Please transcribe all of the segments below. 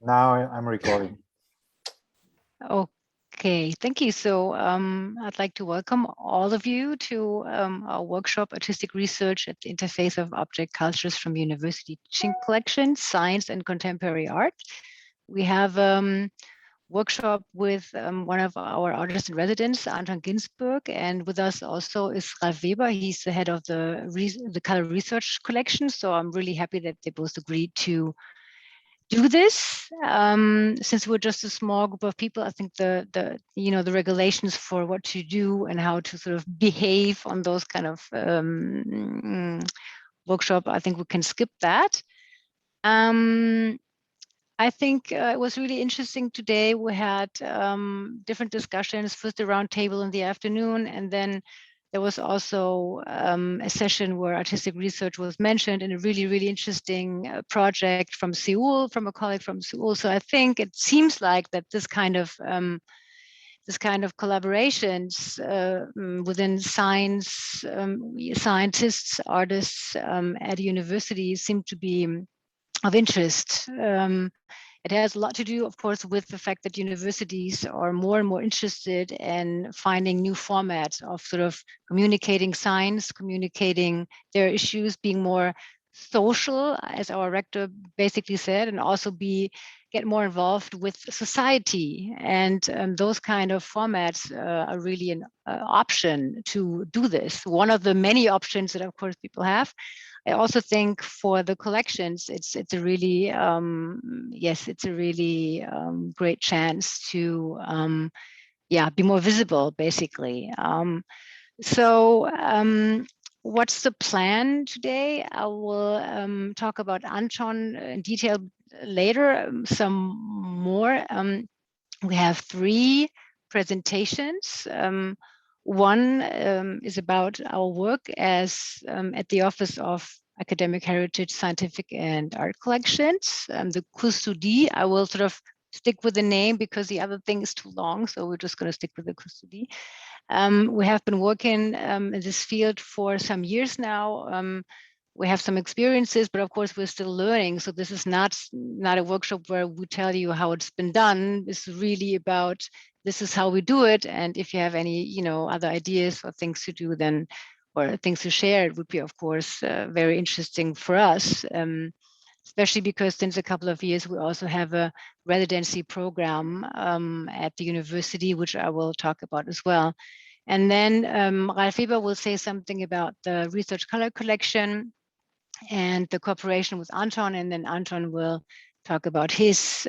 Now I'm recording. Okay, thank you. So I'd like to welcome all of you to our workshop, Artistic Research at the Interface of Object Cultures from University Teaching Collections, Science and Contemporary Art. We have workshop with one of our artists in residence, Anton Ginzburg, and with us also is Ralf Weber. He's the head of the Color Research Collection. So I'm really happy that they both agreed to do this. Since we're just a small group of people, I think the regulations for what to do and how to sort of behave on those kind of workshop, I think we can skip that. I think it was really interesting today. We had different discussions, first a round table in the afternoon, and then there was also a session where artistic research was mentioned in a really, really interesting project from Seoul, from a colleague from Seoul. So I think it seems like that this kind of collaborations within science, scientists, artists at universities seem to be of interest. It has a lot to do, of course, with the fact that universities are more and more interested in finding new formats of sort of communicating science, communicating their issues, being more social, as our rector basically said, and also get more involved with society. And those kind of formats are really an option to do this. One of the many options that, of course, people have. I also think for the collections, it's a really great chance to be more visible, basically. What's the plan today? I will talk about Anton in detail later. Some more. We have 3 presentations. One is about our work as at the Office of Academic Heritage, Scientific and Art Collections. The custodie, I will sort of stick with the name because the other thing is too long, so we're just going to stick with the custodie. We have been working in this field for some years now. We have some experiences, but of course we're still learning. So this is not a workshop where we tell you how it's been done. It's really about this is how we do it. And if you have any, other ideas or things to do, then or things to share, it would be, of course, very interesting for us. Especially because since a couple of years we also have a residency program at the university, which I will talk about as well. And then Ralf Weber will say something about the research color collection and the cooperation with Anton, and then Anton will talk about his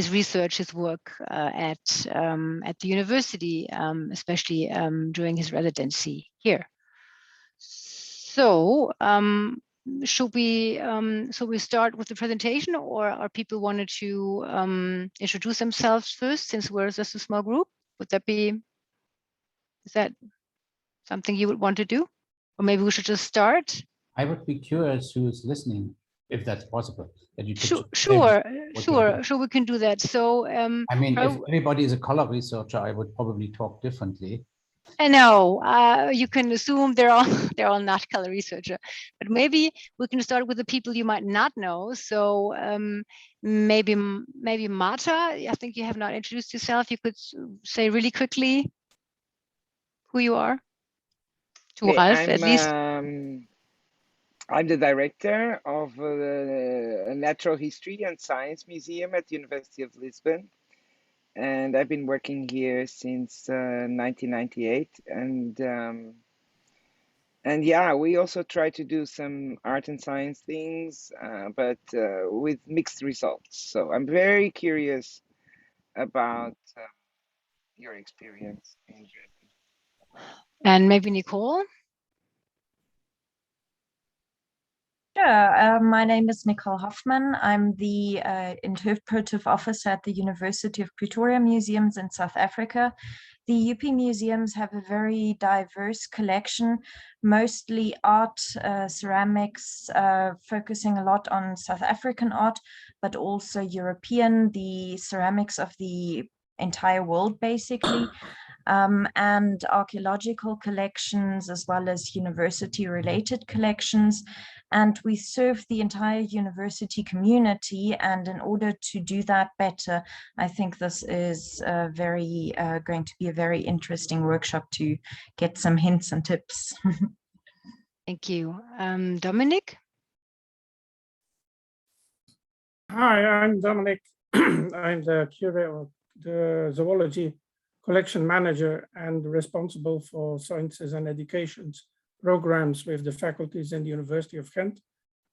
research, his work at the university, especially during his residency here. So should we start with the presentation, or are people wanted to introduce themselves first, since we're just a small group? Is that something you would want to do? Or maybe we should just start? I would be curious who's listening, if that's possible. That you could sure, we can do that. So I mean, if everybody is a color researcher, I would probably talk differently. I know you can assume they're all not color researcher, but maybe we can start with the people you might not know. So maybe Marta, I think you have not introduced yourself. You could say really quickly who you are to Ralf, at least. I'm the director of a Natural History and Science Museum at the University of Lisbon. And I've been working here since 1998. And yeah, we also try to do some art and science things, but with mixed results. So I'm very curious about your experience in Dresden. And maybe Nicole? Sure. My name is Nicole Hoffman. I'm the interpretive officer at the University of Pretoria Museums in South Africa. The UP museums have a very diverse collection, mostly art, ceramics, focusing a lot on South African art, but also European, the ceramics of the entire world, basically. and archaeological collections, as well as university-related collections. And we serve the entire university community. And in order to do that better, I think this is going to be a very interesting workshop to get some hints and tips. Thank you. Dominic? Hi, I'm Dominic. I'm the curator of the zoology collection manager and responsible for sciences and educations programs with the faculties in the University of Ghent.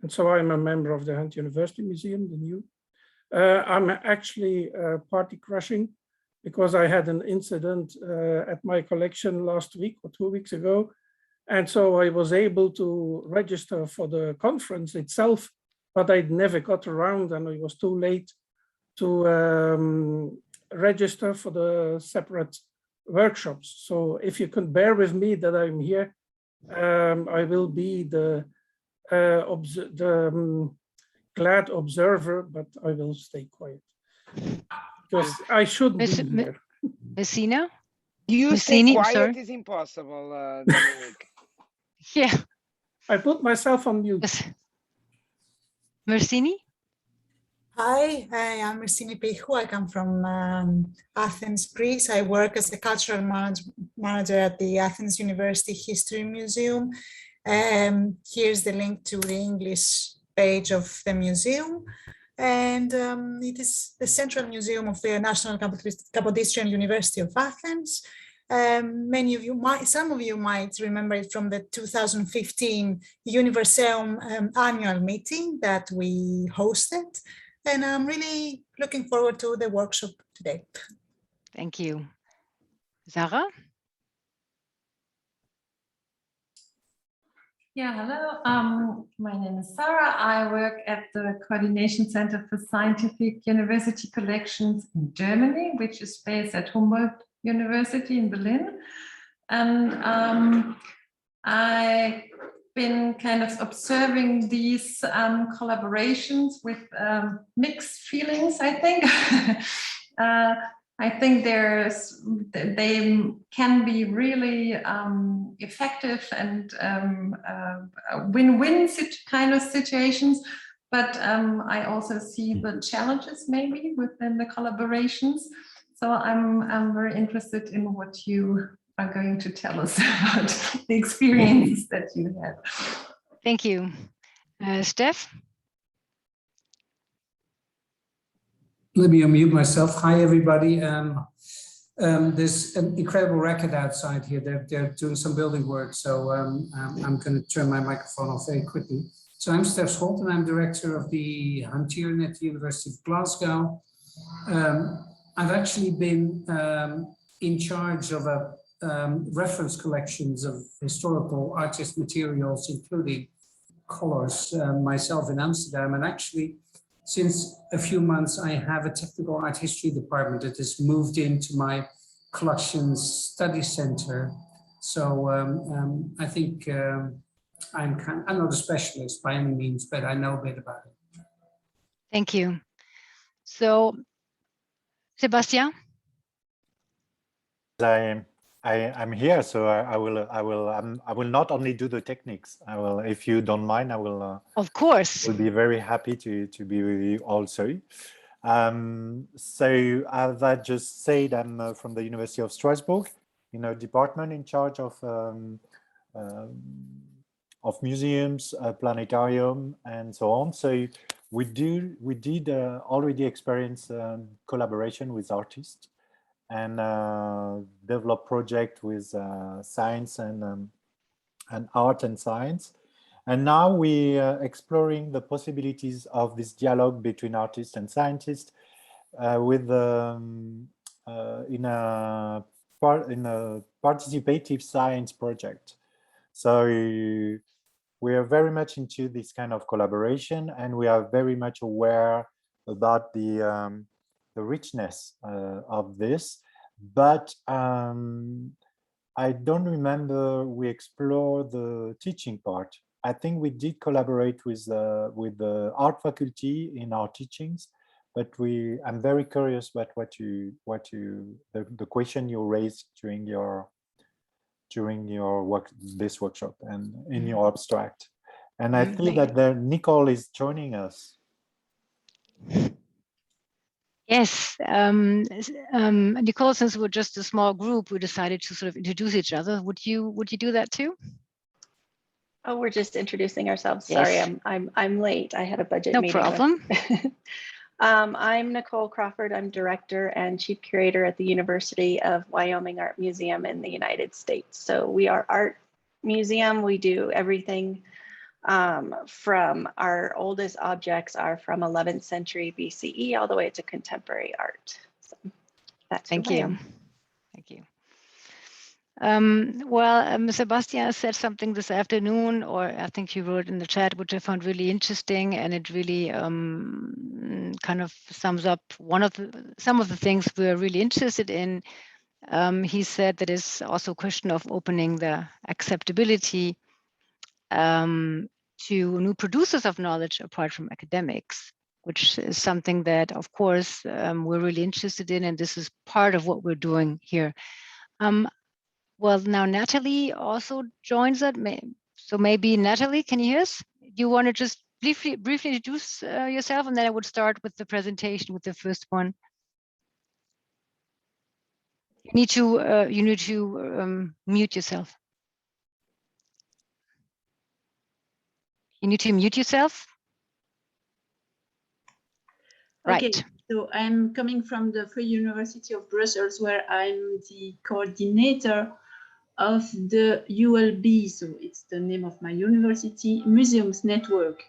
And so I'm a member of the Ghent University Museum, the new. I'm actually party crushing because I had an incident at my collection last week or 2 weeks ago. And so I was able to register for the conference itself, but I never got around and it was too late to register for the separate workshops. So if you can bear with me that I'm here, I will be the glad observer, but I will stay quiet because I should be here. Messina? You stay Messini, quiet is impossible, Dominic. Yeah. I put myself on mute. Mersini? Hi, I'm Mercini Peihu. I come from Athens, Greece. I work as a cultural manager at the Athens University History Museum. Here's the link to the English page of the museum. And it is the central museum of the National Capodistrian University of Athens. Some of you might remember it from the 2015 Universeum annual meeting that we hosted. And I'm really looking forward to the workshop today. Thank you. Sarah? Yeah, hello. My name is Sarah. I work at the Coordination Center for Scientific University Collections in Germany, which is based at Humboldt University in Berlin. And I've been kind of observing these collaborations with mixed feelings, I think. I think they can be really effective and win-win kind of situations, but I also see the challenges maybe within the collaborations. So I'm very interested in what you are going to tell us about the experiences that you had. Thank you. Steph? Let me unmute myself. Hi, everybody. There's an incredible record outside here. They're doing some building work, so I'm going to turn my microphone off very quickly. So I'm Steph Scholt, and I'm director of the Hunterian at the University of Glasgow. I've actually been in charge of a reference collections of historical artist materials, including colors, myself in Amsterdam, and actually, since a few months, I have a technical art history department that has moved into my collections study center. So I think I'm not a specialist by any means, but I know a bit about it. Thank you. So, Sebastian? I'm here, so I will not only do the techniques. I will, if you don't mind, I will. Of course. Will be very happy to be with you also. So as I just said, I'm from the University of Strasbourg, in a department in charge of museums, planetarium, and so on. So we did already experience collaboration with artists and develop project with science and art and science. And now we are exploring the possibilities of this dialogue between artists and scientists with in a participative science project. So we are very much into this kind of collaboration, and we are very much aware about the richness of this. But I don't remember we explored the teaching part. I think we did collaborate with the art faculty in our teachings, but I'm very curious about the question you raised during your this workshop and in your abstract. And I feel that Nicole is joining us. Yes, Nicole, since we're just a small group, we decided to sort of introduce each other. Would you do that too? Oh, we're just introducing ourselves. Yes. Sorry, I'm late. I had a budget No meeting. problem. I'm Nicole Crawford. I'm director and chief curator at the University of Wyoming Art Museum in the United States. So we are art museum. We do everything from our oldest objects are from 11th century BCE all the way to contemporary art. So that's Thank you. Thank you. Well, Sebastian said something this afternoon, or I think he wrote in the chat, which I found really interesting, and it really kind of sums up some of the things we're really interested in. He said that it's also a question of opening the acceptability to new producers of knowledge apart from academics, which is something that, of course, we're really interested in, and this is part of what we're doing here. Well, now Natalie also joins us. So maybe Natalie, can you hear us? You want to just briefly introduce yourself, and then I would start with the presentation with the first one. You need to mute yourself. You need to mute yourself. Okay, right. So I'm coming from the Free University of Brussels, where I'm the coordinator of the ULB, so it's the name of my university, Museums Network.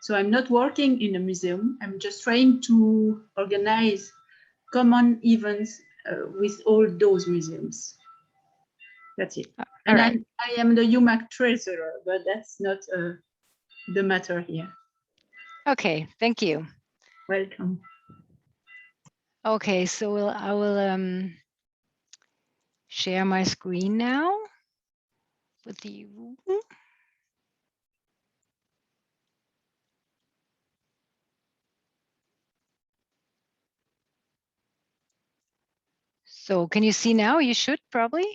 So I'm not working in a museum, I'm just trying to organize common events with all those museums. That's it. And right. I am the UMAC treasurer, but that's not the matter here. Okay, thank you. Welcome. Okay, so I will share my screen now with you. So can you see now? You should probably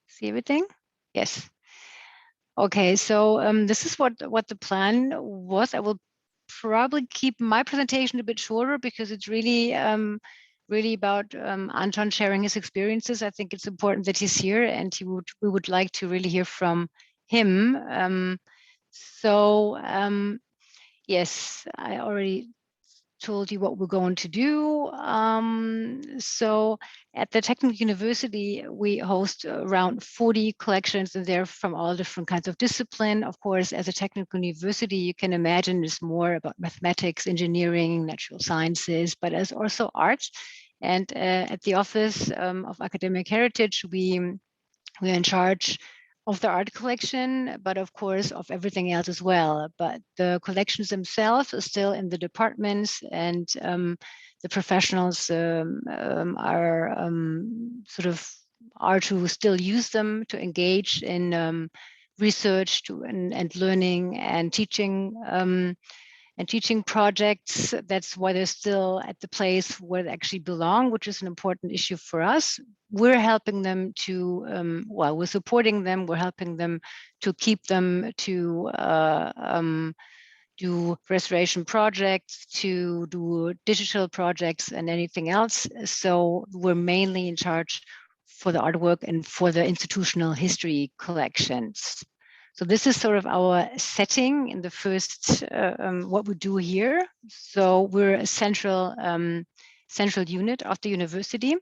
see everything. Yes. Okay, so this is what the plan was. I will probably keep my presentation a bit shorter because it's really really about Anton sharing his experiences. I think it's important that he's here, and we would like to really hear from him. Yes, I already told you what we're going to do. So at the Technische University, we host around 40 collections, and they're from all different kinds of discipline. Of course, as a technical university, you can imagine it's more about mathematics, engineering, natural sciences, but as also art. And at the Office of Academic Heritage, we're in charge of the art collection, but of course of everything else as well. But the collections themselves are still in the departments, and the professionals are to still use them to engage in research and learning and teaching projects. That's why they're still at the place where they actually belong, which is an important issue for us. We're helping them to, we're supporting them, we're helping them to keep them, to do restoration projects, to do digital projects and anything else. So we're mainly in charge for the artwork and for the institutional history collections. So this is sort of our setting in the first, what we do here. So we're a central unit of the university.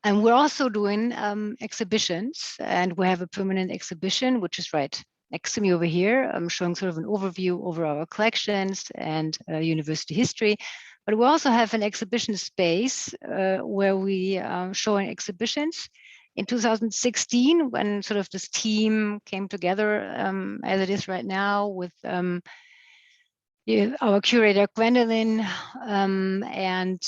And we're also doing exhibitions, and we have a permanent exhibition, which is right next to me over here. I'm showing sort of an overview over our collections and university history. But we also have an exhibition space where we showing exhibitions. In 2016, when sort of this team came together as it is right now with our curator Gwendolyn and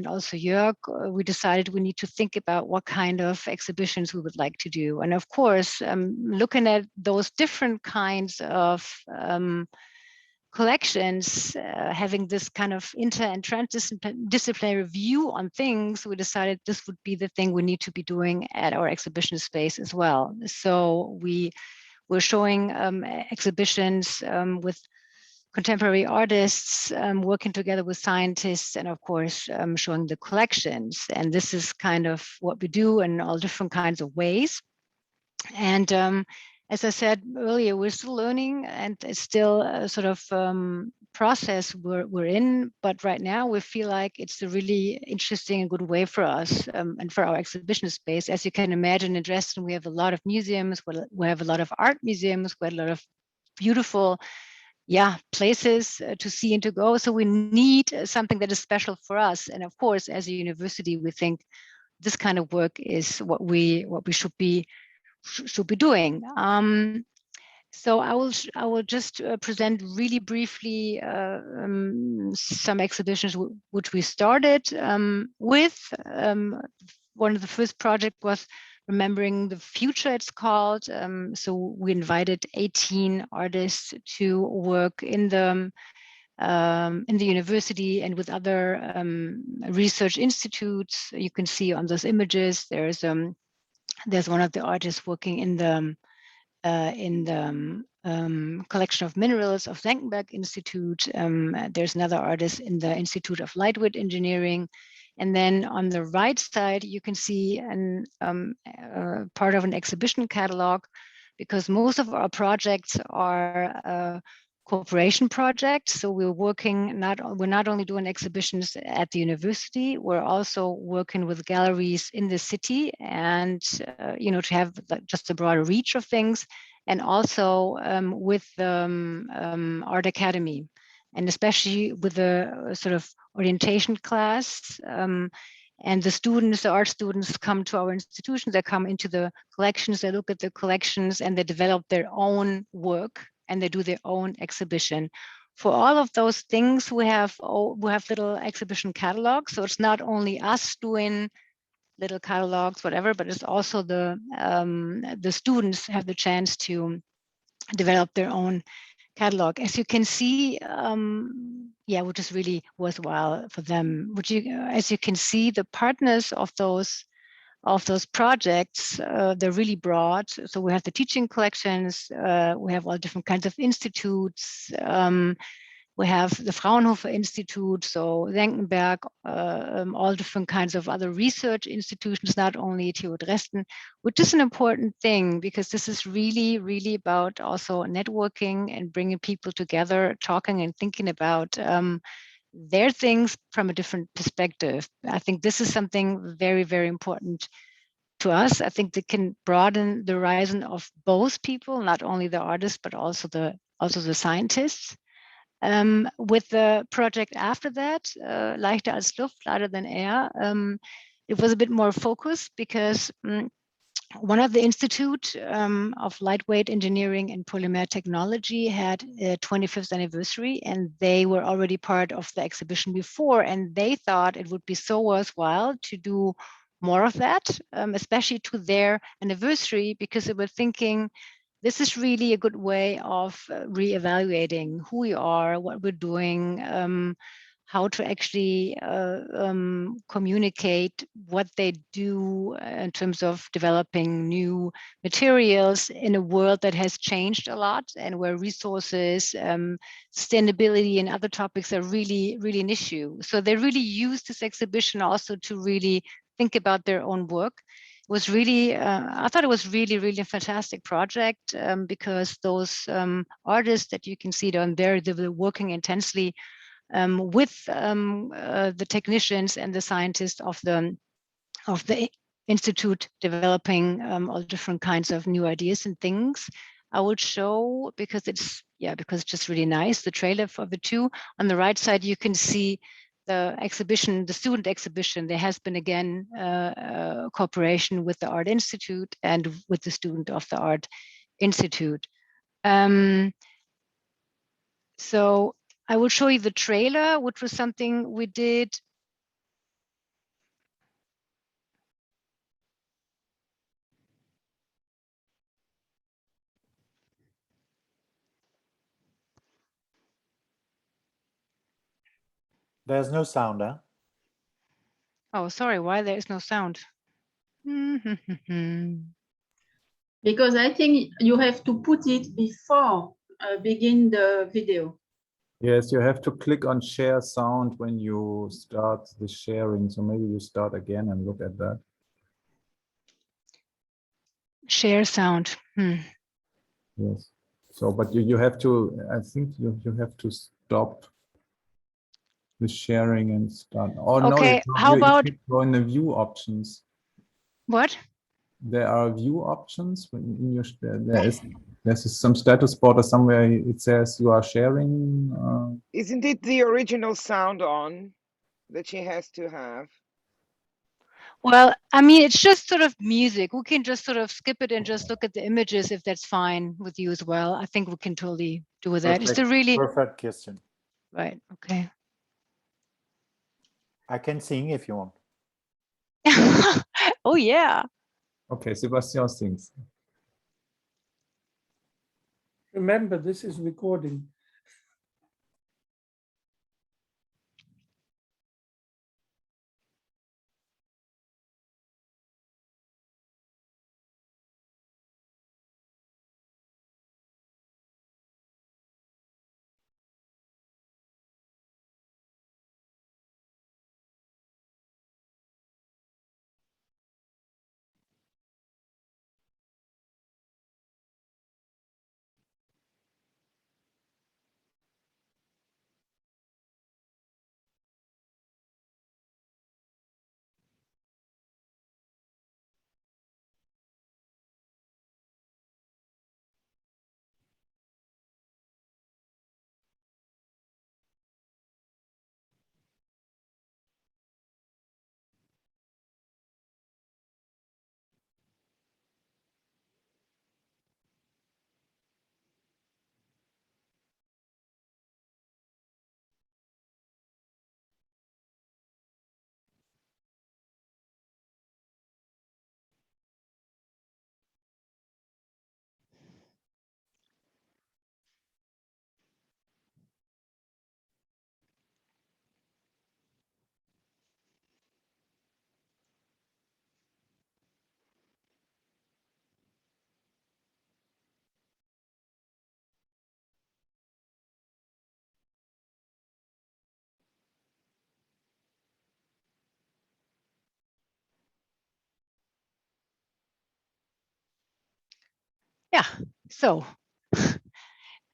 also Jörg, we decided we need to think about what kind of exhibitions we would like to do. And of course, looking at those different kinds of collections, having this kind of inter and transdisciplinary view on things, we decided this would be the thing we need to be doing at our exhibition space as well. So we're showing exhibitions with contemporary artists, working together with scientists, and of course, showing the collections. And this is kind of what we do in all different kinds of ways. And as I said earlier, we're still learning, and it's still a sort of process we're in. But right now, we feel like it's a really interesting and good way for us and for our exhibition space. As you can imagine, in Dresden, we have a lot of museums. We have a lot of art museums. We have a lot of beautiful, places to see and to go. So we need something that is special for us. And of course, as a university, we think this kind of work is what we should be doing. So I will just present really briefly some exhibitions which we started with. One of the first project was Remembering the Future, it's called. So we invited 18 artists to work in the university and with other research institutes. You can see on those images, there's one of the artists working in the collection of minerals of Senckenberg Institute. There's another artist in the Institute of Lightweight Engineering. And then on the right side, you can see part of an exhibition catalog, because most of our projects are cooperation projects. So we're not only doing exhibitions at the university, we're also working with galleries in the city, and to have just a broader reach of things, and also with the Art Academy, and especially with the sort of orientation class. And the art students come to our institutions, they come into the collections, they look at the collections, and they develop their own work, and they do their own exhibition. For all of those things, we have little exhibition catalogs. So it's not only us doing little catalogs, whatever, but it's also the students have the chance to develop their own catalog. As you can see, which is really worthwhile for them. As you can see, the partners of those projects, they're really broad. So we have the teaching collections, we have all different kinds of institutes, we have the Fraunhofer Institute, so Senckenberg, all different kinds of other research institutions, not only TU Dresden, which is an important thing, because this is really, really about also networking and bringing people together, talking and thinking about their things from a different perspective. I think this is something very, very important to us. I think they can broaden the horizon of both people, not only the artists, but also the scientists. With the project after that, Leichter als Luft, lighter than air, it was a bit more focused, because one of the Institute of Lightweight Engineering and Polymer Technology had a 25th anniversary, and they were already part of the exhibition before, and they thought it would be so worthwhile to do more of that, especially to their anniversary, because they were thinking, this is really a good way of reevaluating who we are, what we're doing, how to actually communicate what they do in terms of developing new materials in a world that has changed a lot, and where resources, sustainability and other topics are really, really an issue. So they really used this exhibition also to really think about their own work. Was really, I thought it was really, really a fantastic project, because those artists that you can see down there, they were working intensely with the technicians and the scientists of the institute, developing all different kinds of new ideas and things. I would show, because it's just really nice, the trailer for the two. On the right side, you can see the exhibition, the student exhibition. There has been again cooperation with the Art Institute and with the student of the Art Institute. So I will show you the trailer, which was something we did. There's no sound, huh? Oh, sorry, why there is no sound? Because I think you have to put it before begin the video. Yes, you have to click on share sound when you start the sharing. So maybe you start again and look at that. Share sound. Yes. So, but you have to, I think you have to stop the sharing and start. Oh, Okay, no, how about you go in the view options. what? There are view options when in your there's some status bar or somewhere it says you are sharing. Isn't it the original sound on that she has to have? Well, I mean, it's just sort of music. We can just sort of skip it and just look at the images if that's fine with you as well. I think we can totally do with that. It's the really Perfect, Kirsten. right. Okay. I can sing if you want. Oh yeah. Okay, Sebastian sings. Remember, this is recording. Yeah. So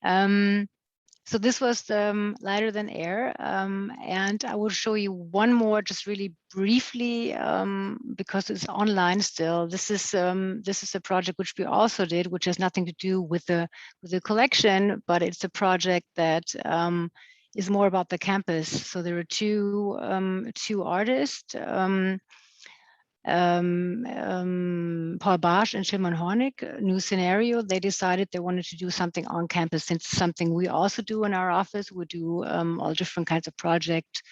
so this was Lighter Than Air, and I will show you one more just really briefly because it's online still. This is a project which we also did, which has nothing to do with the collection, but it's a project that is more about the campus. So there are two artists, Paul Barsch and Schilman Hornig, New Scenario. They decided they wanted to do something on campus, since it's something we also do in our office. We do all different kinds of projects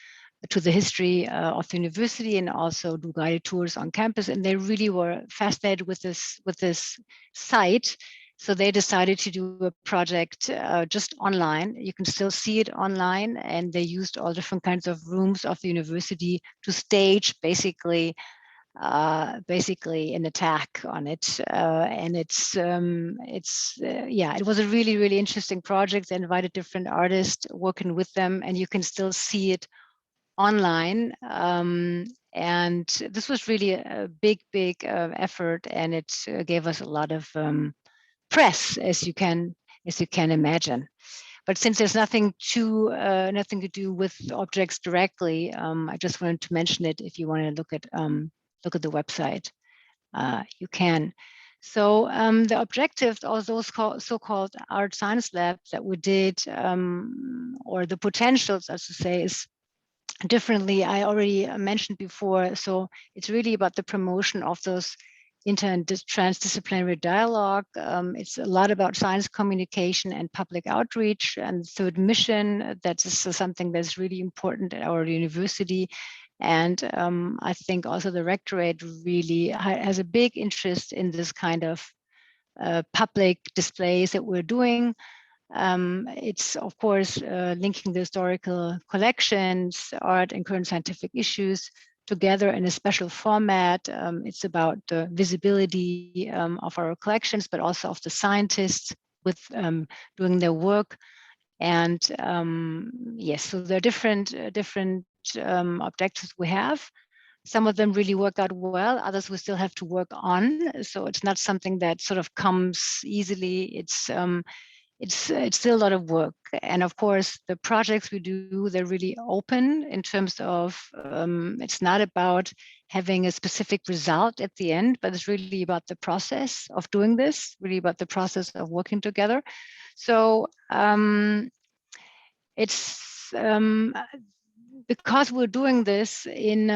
to the history of the university, and also do guided tours on campus. And they really were fascinated with this site. So they decided to do a project just online. You can still see it online, and they used all different kinds of rooms of the university to stage basically an attack on it, and it was a really interesting project. They invited different artists working with them, and you can still see it online, and this was really a big effort, and it gave us a lot of press, as you can imagine. But since there's nothing to do with objects directly, I just wanted to mention it. If you want to look at the website, you can. So the objectives, or those so-called art science labs that we did, or the potentials, as to say, is differently. I already mentioned before. So it's really about the promotion of those transdisciplinary dialogue. It's a lot about science communication and public outreach. And third mission, that is something that's really important at our university. And I think also the rectorate really has a big interest in this kind of public displays that we're doing. It's, of course, linking the historical collections, art, and current scientific issues together in a special format. It's about the visibility of our collections, but also of the scientists with doing their work. And yes, so there are different objectives we have. Some of them really work out well, others we still have to work on. So it's not something that sort of comes easily. It's still a lot of work. And of course, the projects we do, they're really open in terms of, it's not about having a specific result at the end, but it's really about the process of doing this, really about the process of working together. So it's because we're doing this in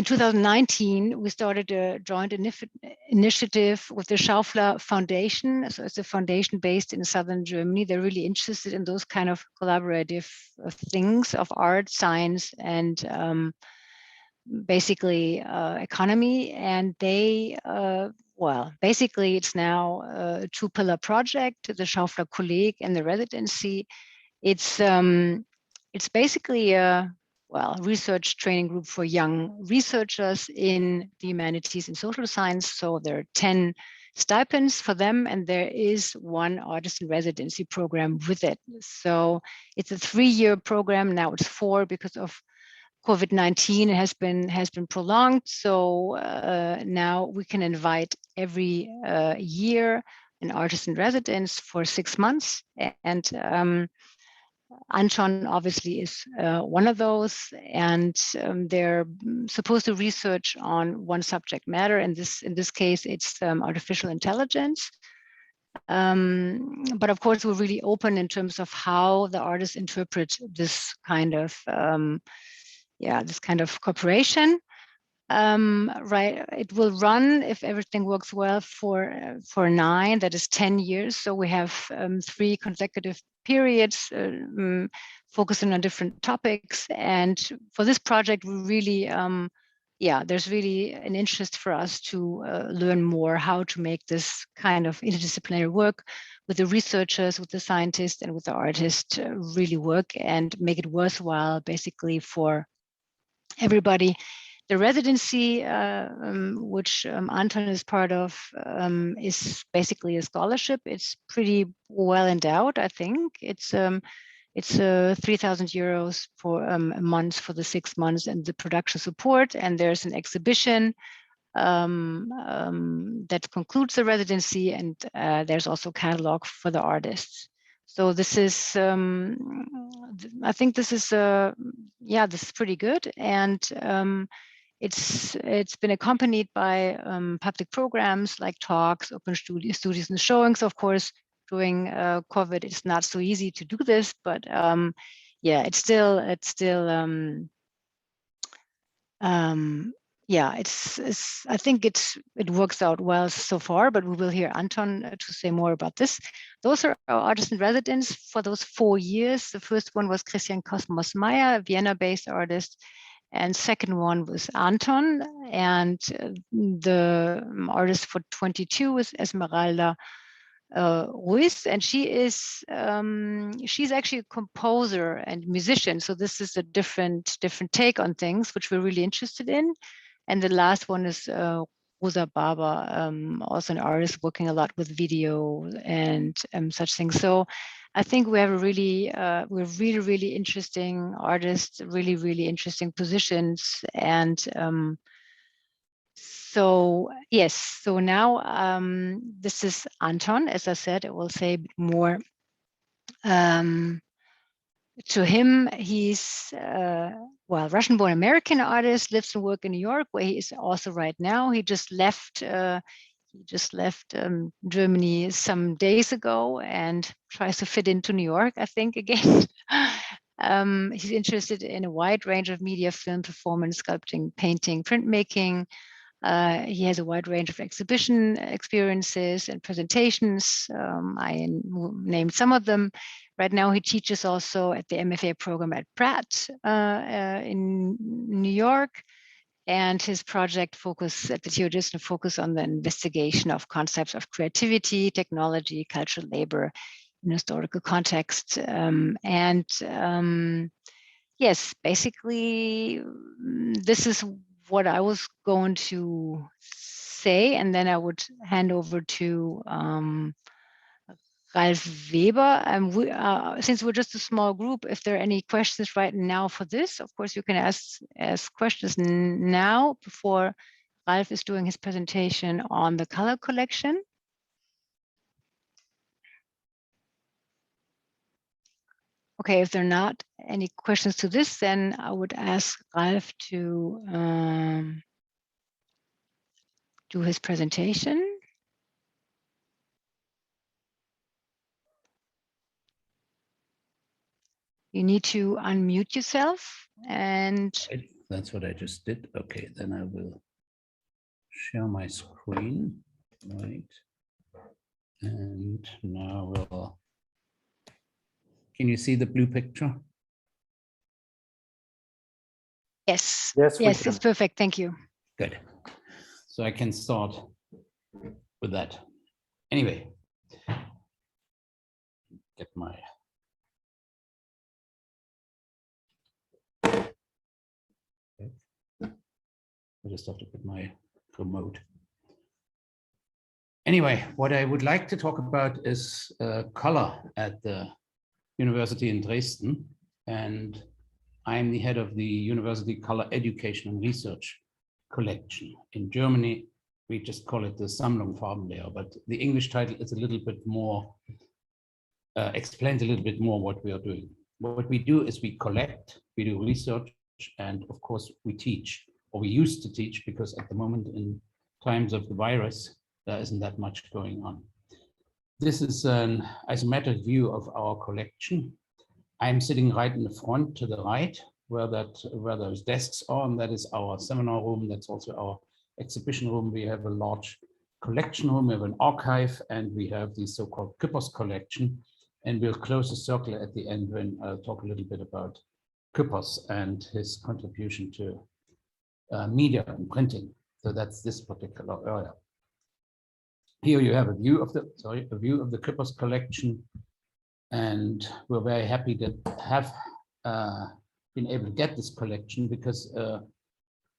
2019, we started a joint initiative with the Schaufler Foundation. So it's a foundation based in southern Germany. They're really interested in those kind of collaborative things of art, science, and basically economy. And they, well, basically it's now a two-pillar project, the Schaufler Kolleg and the Residency. It's basically a research training group for young researchers in the humanities and social science. So there are 10 stipends for them, and there is one artist in residency program with it. So it's a 3-year program. Now it's 4 because of COVID-19 has been prolonged. So now we can invite every year an artist in residence for 6 months. And Anton obviously is one of those, and they're supposed to research on one subject matter. In this case, it's artificial intelligence. But of course, we're really open in terms of how the artists interpret this kind of cooperation. Right, it will run, if everything works well, for 9, that is 10 years. So we have 3 consecutive periods focusing on different topics. And for this project, we really, there's really an interest for us to learn more how to make this kind of interdisciplinary work with the researchers, with the scientists, and with the artists really work and make it worthwhile, basically, for everybody. The residency, which Anton is part of, is basically a scholarship. It's pretty well endowed, I think. It's 3,000 euros for a month for the 6 months and the production support. And there's an exhibition that concludes the residency, and there's also a catalog for the artists. So this is, I think this is, this is pretty good. And it's been accompanied by public programs like talks, open studios, and showings. Of course, during COVID, it's not so easy to do this, but it's still I think it works out well so far. But we will hear Anton to say more about this. Those are our artists in residence for those 4 years. The first one was Christian Cosmos Meyer, a Vienna-based artist. And second one was Anton, and the artist for 22 is Esmeralda Ruiz, and she's actually a composer and musician. So this is a different take on things, which we're really interested in. And the last one is Rosa Barber, also an artist working a lot with video and such things. So I think we have a really, we're really interesting artists, really interesting positions. And so, yes, so now this is Anton. As I said, I will say more to him. He's, Russian-born American artist, lives and works in New York, where he is also right now. He just left Germany some days ago and tries to fit into New York, I think, again. He's interested in a wide range of media, film, performance, sculpting, painting, printmaking. He has a wide range of exhibition experiences and presentations. I named some of them. Right now, he teaches also at the MFA program at Pratt in New York. And his project focus at the TU Dresden focus on the investigation of concepts of creativity, technology, cultural labor in historical context. Yes, basically, this is what I was going to say, and then I would hand over to Ralf Weber. Since we're just a small group, if there are any questions right now for this, of course, you can ask questions now before Ralf is doing his presentation on the color collection. Okay, if there are not any questions to this, then I would ask Ralf to do his presentation. You need to unmute yourself and... That's what I just did. Okay, then I will share my screen, right? And now we'll... Can you see the blue picture? Yes, Yes, yes, it's perfect. Thank you. Good. So I can start with that. Anyway, get my... I just have to put my remote. Anyway, what I would like to talk about is color at the University in Dresden. And I'm the head of the University Color Education and Research Collection. In Germany, we just call it the Sammlung Farbenlehre, but the English title is a little bit more, explains a little bit more what we are doing. What we do is we collect, we do research, and of course we teach, or we used to teach, because at the moment in times of the virus, there isn't that much going on. This is an isometric view of our collection. I'm sitting right in the front to the right, where those desks are, and that is our seminar room. That's also our exhibition room. We have a large collection room, we have an archive, and we have the so-called Küppers collection. And we'll close the circle at the end when I'll talk a little bit about Küppers and his contribution to media and printing. So that's this particular area. Here you have a view of the Küppers collection, and we're very happy to have been able to get this collection, because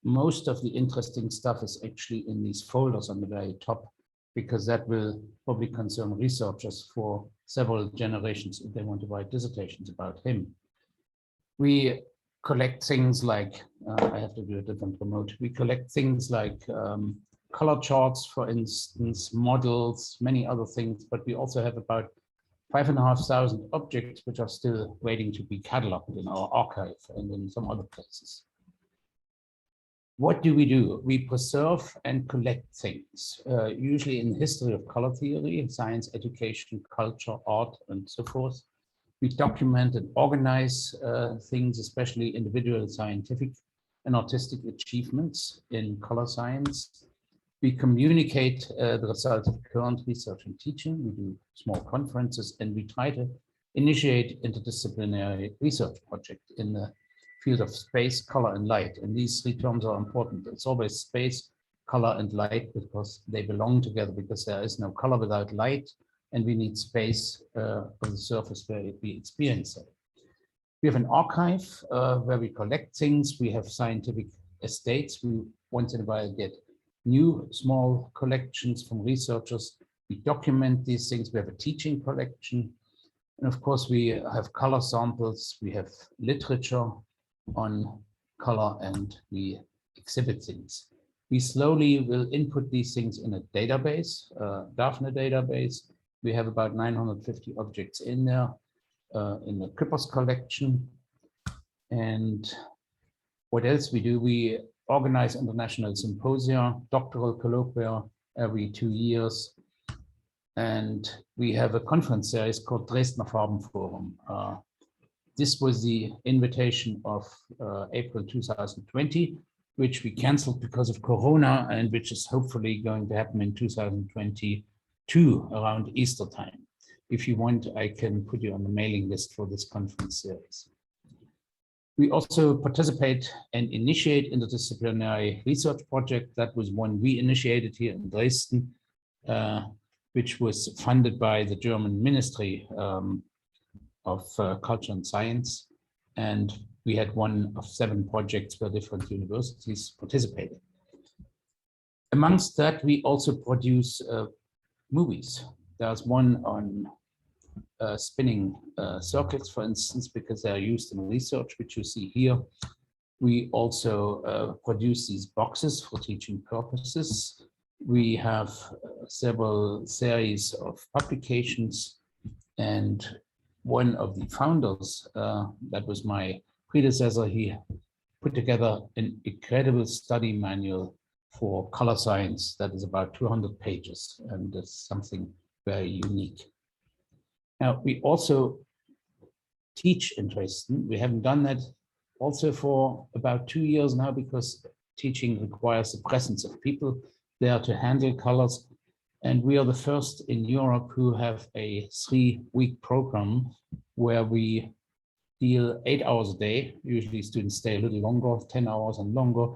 most of the interesting stuff is actually in these folders on the very top, because that will probably concern researchers for several generations if they want to write dissertations about him. We collect things like, I have to do a different remote. We collect things like color charts, for instance, models, many other things, but we also have about 5,500 objects which are still waiting to be cataloged in our archive and in some other places. What do? We preserve and collect things, usually in the history of color theory, science, education, culture, art, and so forth. We document and organize things, especially individual scientific and artistic achievements in color science. We communicate the results of current research and teaching. We do small conferences, and we try to initiate interdisciplinary research projects in the field of space, color, and light. And these three terms are important. It's always space, color, and light, because they belong together, because there is no color without light, and we need space on the surface where we experience it. We have an archive where we collect things. We have scientific estates. We once in a while get new small collections from researchers. We document these things. We have a teaching collection. And of course, we have color samples. We have literature on color, and we exhibit things. We slowly will input these things in a database, Daphne database. We have about 950 objects in there, in the Küppers collection. And what else we do? We organize international symposia, doctoral colloquia every 2 years. And we have a conference series called Dresdner Farbenforum. This was the invitation of April 2020, which we canceled because of Corona, and which is hopefully going to happen in 2022 around Easter time. If you want, I can put you on the mailing list for this conference series. We also participate and initiate interdisciplinary research project. That was one we initiated here in Dresden, which was funded by the German Ministry of Culture and Science. And we had one of 7 projects where different universities participated. Amongst that, we also produce movies. There's one on spinning circuits, for instance, because they are used in research, which you see here. We also produce these boxes for teaching purposes. We have several series of publications, and one of the founders, that was my predecessor, he put together an incredible study manual for color science that is about 200 pages, and it's something very unique. Now, we also teach in Dresden. We haven't done that also for about 2 years now, because teaching requires the presence of people there to handle colors. And we are the first in Europe who have a 3-week program where we deal 8 hours a day. Usually students stay a little longer, 10 hours and longer,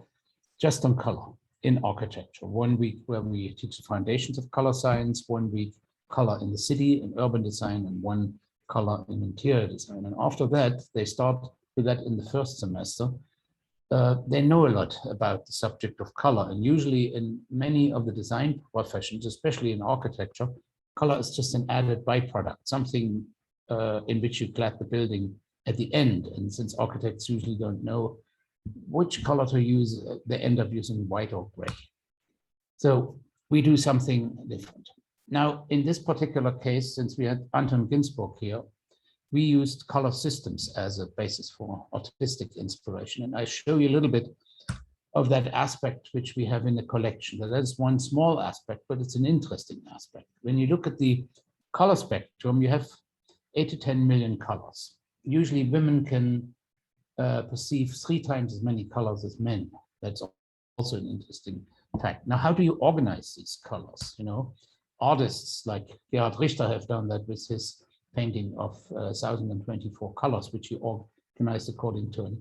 just on color in architecture. 1 week where we teach the foundations of color science, 1 week color in the city, in urban design, and 1 color in interior design. And after that, they start with that in the first semester. They know a lot about the subject of color. And usually in many of the design professions, especially in architecture, color is just an added byproduct, something in which you clad the building at the end. And since architects usually don't know which color to use, they end up using white or gray. So we do something different. Now, in this particular case, since we had Anton Ginzburg here, we used color systems as a basis for artistic inspiration. And I show you a little bit of that aspect which we have in the collection. That is one small aspect, but it's an interesting aspect. When you look at the color spectrum, you have 8 to 10 million colors. Usually women can perceive 3 times as many colors as men. That's also an interesting fact. Now, how do you organize these colors? You know, artists like Gerhard Richter have done that with his painting of 1024 colors, which he organized according to an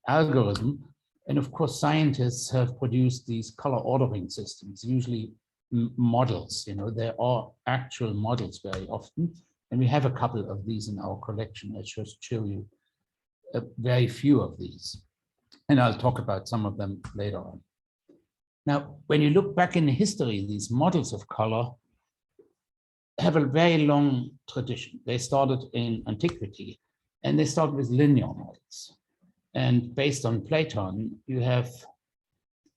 algorithm. And of course, scientists have produced these color ordering systems, usually models. You know, there are actual models very often. And we have a couple of these in our collection. I just show you a very few of these. And I'll talk about some of them later on. Now, when you look back in history, these models of color have a very long tradition. They started in antiquity, and they started with linear models. And based on Platon, you have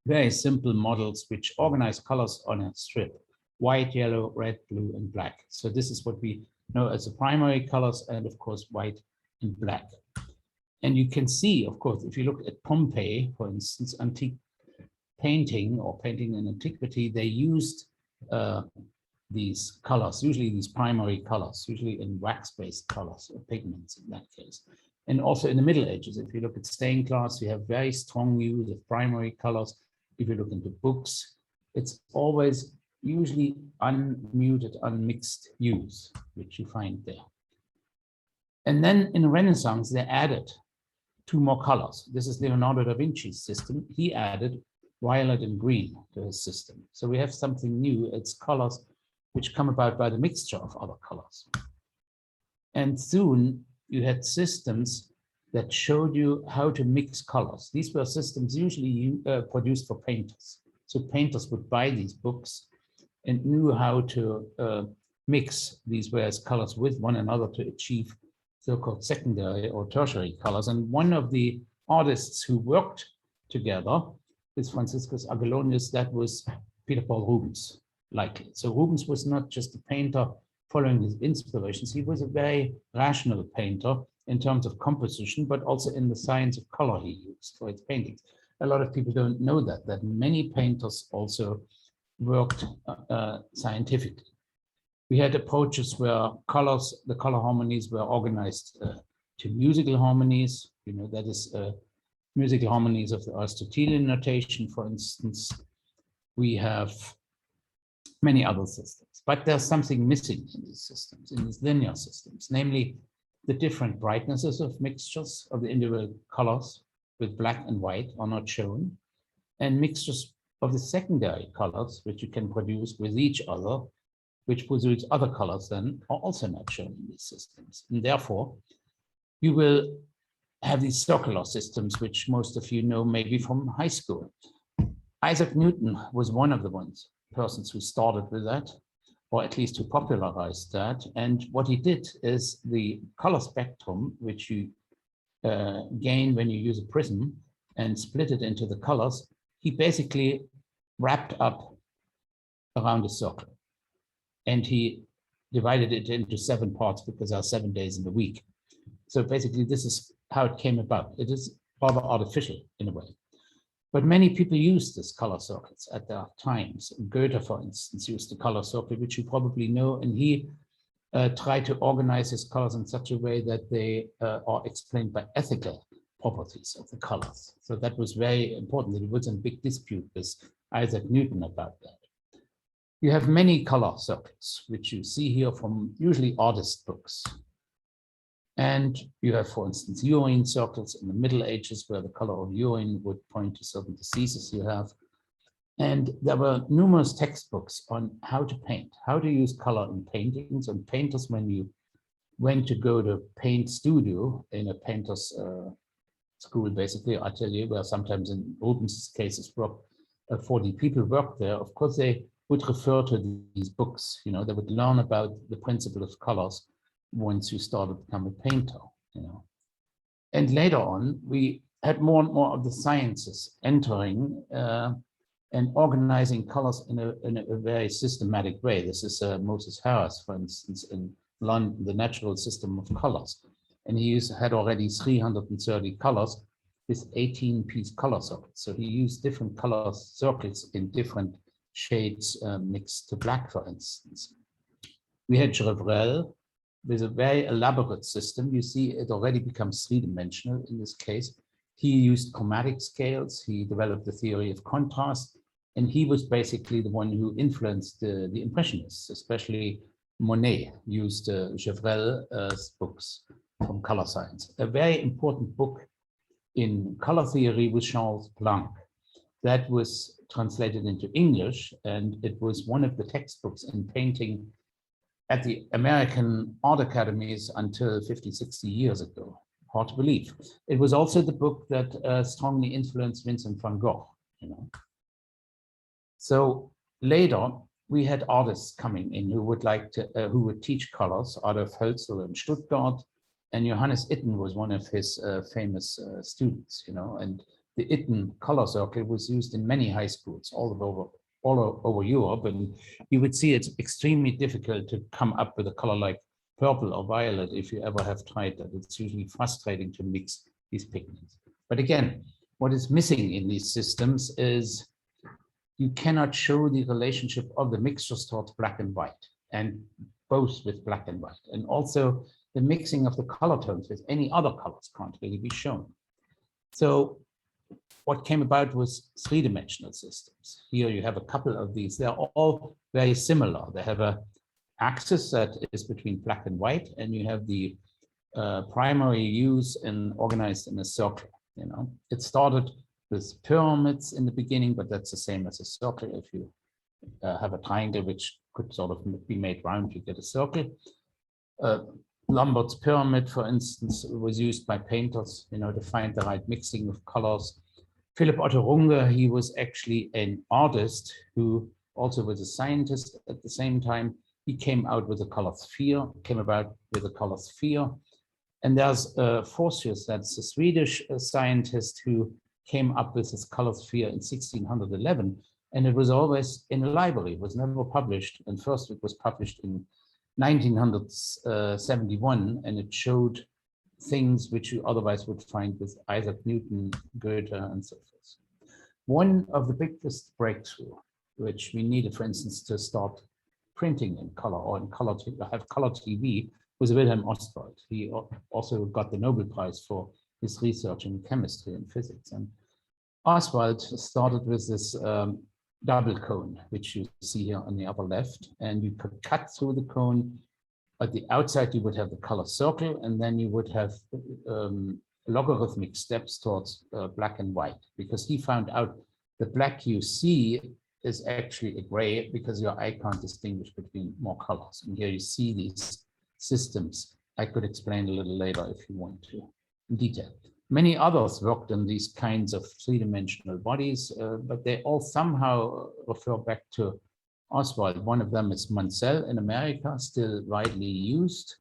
very simple models which organize colors on a strip: white, yellow, red, blue, and black. So this is what we know as the primary colors, and of course, white and black. And you can see, of course, if you look at Pompeii, for instance, antique painting or painting in antiquity, they used these colors, usually these primary colors, usually in wax-based colors or pigments in that case. And also in the Middle Ages, if you look at stained glass, you have very strong use of primary colors. If you look into books, it's always usually unmuted, unmixed use, which you find there. And then in the Renaissance, they added 2 more colors. This is Leonardo da Vinci's system. He added violet and green to his system. So we have something new. It's colors which come about by the mixture of other colors. And soon you had systems that showed you how to mix colors. These were systems usually produced for painters. So painters would buy these books and knew how to mix these various colors with one another to achieve so-called secondary or tertiary colors. And one of the artists who worked together with Franciscus Aguilonius, that was Peter Paul Rubens, likely. So Rubens was not just a painter following his inspirations. He was a very rational painter in terms of composition, but also in the science of color he used for his paintings. A lot of people don't know that many painters also worked scientifically. We had approaches where colors, the color harmonies were organized to musical harmonies. You know, that is musical harmonies of the Aristotelian notation, for instance. We have many other systems, but there's something missing in these systems, in these linear systems, namely the different brightnesses of mixtures of the individual colors with black and white are not shown, and mixtures of the secondary colors, which you can produce with each other, which produce other colors then, are also not shown in these systems. And therefore, you will have these circular systems, which most of you know maybe from high school. Isaac Newton was one of the persons who started with that, or at least who popularized that. And what he did is the color spectrum, which you gain when you use a prism and split it into the colors, he basically wrapped up around a circle. And he divided it into 7 parts because there are 7 days in the week. So basically, this is how it came about. It is rather artificial in a way. But many people used this color circles at their times. Goethe, for instance, used the color circle, which you probably know, and he tried to organize his colors in such a way that they are explained by ethical properties of the colors. So that was very important. There was a big dispute with Isaac Newton about that. You have many color circles, which you see here from usually artist books. And you have, for instance, urine circles in the Middle Ages, where the color of urine would point to certain diseases you have. And there were numerous textbooks on how to paint, how to use color in paintings. And painters, when you went to go to paint studio in a painter's school, basically, atelier, where sometimes in Rubens' cases, 40 people worked there, of course, they would refer to these books. You know, they would learn about the principle of colors once you started to become a painter, you know. And later on, we had more and more of the sciences entering and organizing colors in a very systematic way. This is Moses Harris, for instance, in London, the natural system of colors. And he had already 330 colors with 18-piece color circles. So he used different color circles in different shades mixed to black, for instance. We had Gevrel with a very elaborate system. You see it already becomes three-dimensional in this case. He used chromatic scales. He developed the theory of contrast. And he was basically the one who influenced the Impressionists, especially Monet used Gevrel's books from color science. A very important book in color theory was Charles Blanc. That was translated into English, and it was one of the textbooks in painting at the American art academies until 50, 60 years ago. Hard to believe. It was also the book that strongly influenced Vincent van Gogh, you know. So later, we had artists coming in who would like to, who would teach colors, Adolf Hölzel in Stuttgart, and Johannes Itten was one of his famous students, you know, and the Itten color circle was used in many high schools all over Europe, and you would see it's extremely difficult to come up with a color like purple or violet if you ever have tried that. It's usually frustrating to mix these pigments. But again, what is missing in these systems is you cannot show the relationship of the mixtures towards black and white, and both with black and white. And also the mixing of the color tones with any other colors can't really be shown. So what came about was three-dimensional systems. Here you have a couple of these. They're all very similar. They have an axis that is between black and white, and you have the primary use and organized in a circle. You know, it started with pyramids in the beginning, but that's the same as a circle. If you have a triangle which could sort of be made round, you get a circle. Lambert's pyramid, for instance, was used by painters, you know, to find the right mixing of colors. Philipp Otto Runge, he was actually an artist who also was a scientist at the same time. He came out with a color sphere, came about with a color sphere. And there's Forsius, that's a Swedish scientist who came up with this color sphere in 1611. And it was always in a library, it was never published. And first it was published in 1971, and it showed things which you otherwise would find with Isaac Newton, Goethe, and so forth. One of the biggest breakthrough, which we needed, for instance, to start printing in color or in color, have color TV, was Wilhelm Ostwald. He also got the Nobel Prize for his research in chemistry and physics. And Ostwald started with this double cone, which you see here on the upper left, and you could cut through the cone At the outside, you would have the color circle, and then you would have logarithmic steps towards black and white, because he found out the black you see is actually a gray because your eye can't distinguish between more colors. And here you see these systems. I could explain a little later if you want to in detail. Many others worked on these kinds of three-dimensional bodies, but they all somehow refer back to Oswald. One of them is Mansell in America, still widely used.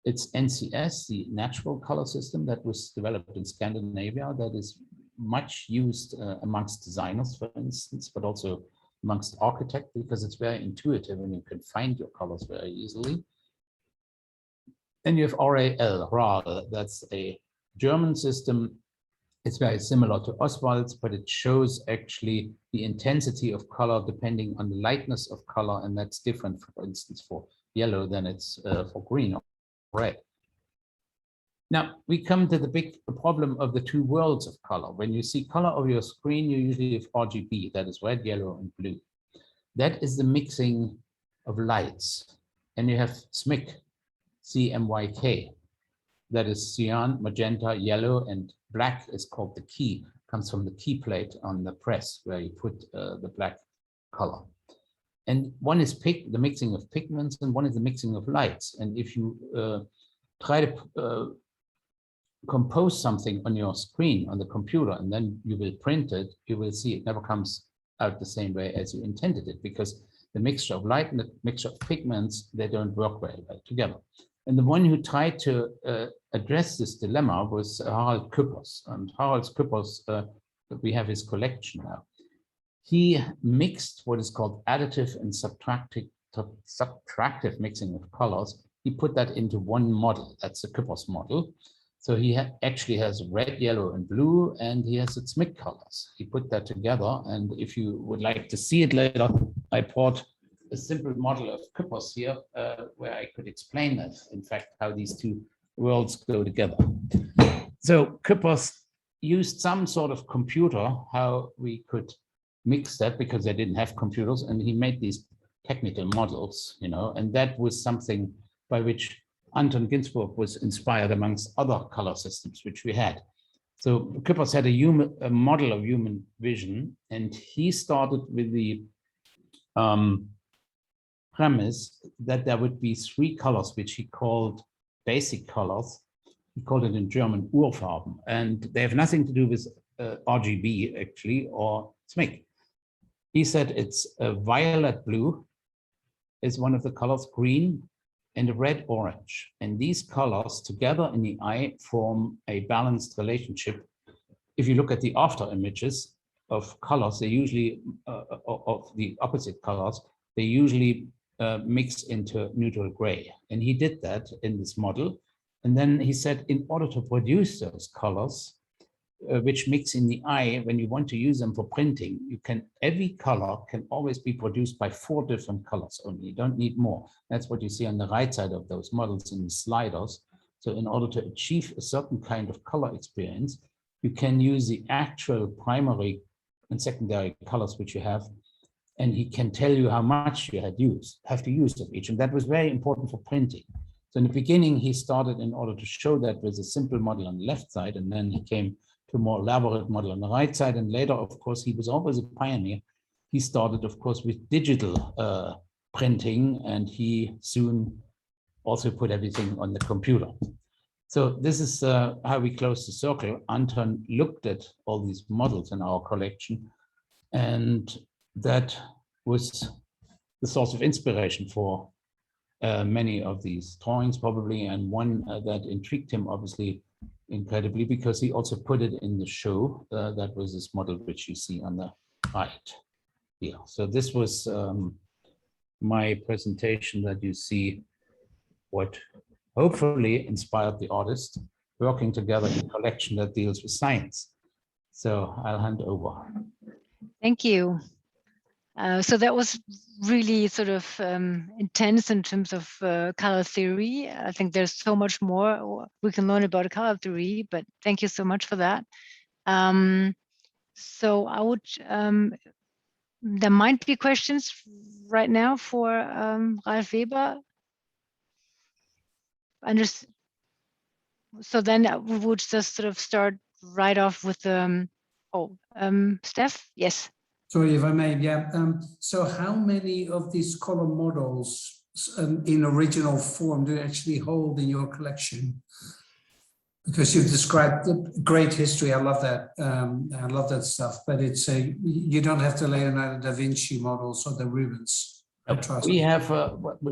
It's NCS, the natural color system that was developed in Scandinavia, that is much used amongst designers, for instance, but also amongst architects, because it's very intuitive and you can find your colors very easily. Then you have RAL, that's a German system. It's very similar to Oswald's, but it shows actually the intensity of color depending on the lightness of color, and that's different, for instance, for yellow than it's for green or red. Now, we come to the big problem of the two worlds of color. When you see color of your screen, you usually have RGB, that is red, yellow, and blue. That is the mixing of lights. And you have SMYK, CMYK, that is cyan, magenta, yellow, and black is called the key, comes from the key plate on the press where you put the black color. And one is the mixing of pigments, and one is the mixing of lights. And if you try to compose something on your screen on the computer and then you will print it, you will see it never comes out the same way as you intended it, because the mixture of light and the mixture of pigments, they don't work very well together. And the one who tried to address this dilemma was Harald Küppers. And Harald Küppers, we have his collection now. He mixed what is called additive and subtractive mixing of colors. He put that into one model. That's the Küppers model. So he actually has red, yellow, and blue, and he has its SMYK colors. He put that together, and if you would like to see it later, I brought a simple model of Küppers here, where I could explain that, in fact, how these two worlds go together. So Küppers used some sort of computer, how we could mix that, because they didn't have computers, and he made these technical models, you know, and that was something by which Anton Ginzburg was inspired amongst other color systems which we had. So Küppers had a model of human vision, and he started with the premise that there would be three colors which he called basic colors. He called it in German Urfarben, and they have nothing to do with RGB actually or SMYK. He said it's a violet blue is one of the colors, green, and a red orange. And these colors together in the eye form a balanced relationship. If you look at the after images of colors, they usually, of the opposite colors, they usually mix into neutral gray. And he did that in this model. And then he said, in order to produce those colors, which mix in the eye, when you want to use them for printing, every color can always be produced by 4 different colors only. You don't need more. That's what you see on the right side of those models in the sliders. So in order to achieve a certain kind of color experience, you can use the actual primary and secondary colors which you have, and he can tell you how much you have to use of each. And that was very important for printing. So in the beginning, he started in order to show that with a simple model on the left side, and then he came to a more elaborate model on the right side. And later, of course, he was always a pioneer. He started, of course, with digital printing, and he soon also put everything on the computer. So this is how we close the circle. Anton looked at all these models in our collection, and that was the source of inspiration for many of these drawings, probably, and one that intrigued him, obviously, incredibly, because he also put it in the show. That was this model which you see on the right here. So this was my presentation that you see what hopefully inspired the artist working together in a collection that deals with science. So I'll hand over. Thank you. So that was really sort of intense in terms of color theory. I think there's so much more we can learn about color theory, but thank you so much for that. So I would, there might be questions right now for Ralf Weber. So then we would just sort of start right off with Steph, yes. Sorry if I may, yeah. So how many of these color models in original form do you actually hold in your collection? Because you've described the great history, I love that. I love that stuff, but it's you don't have the Leonardo da Vinci models or the Rubens. We have,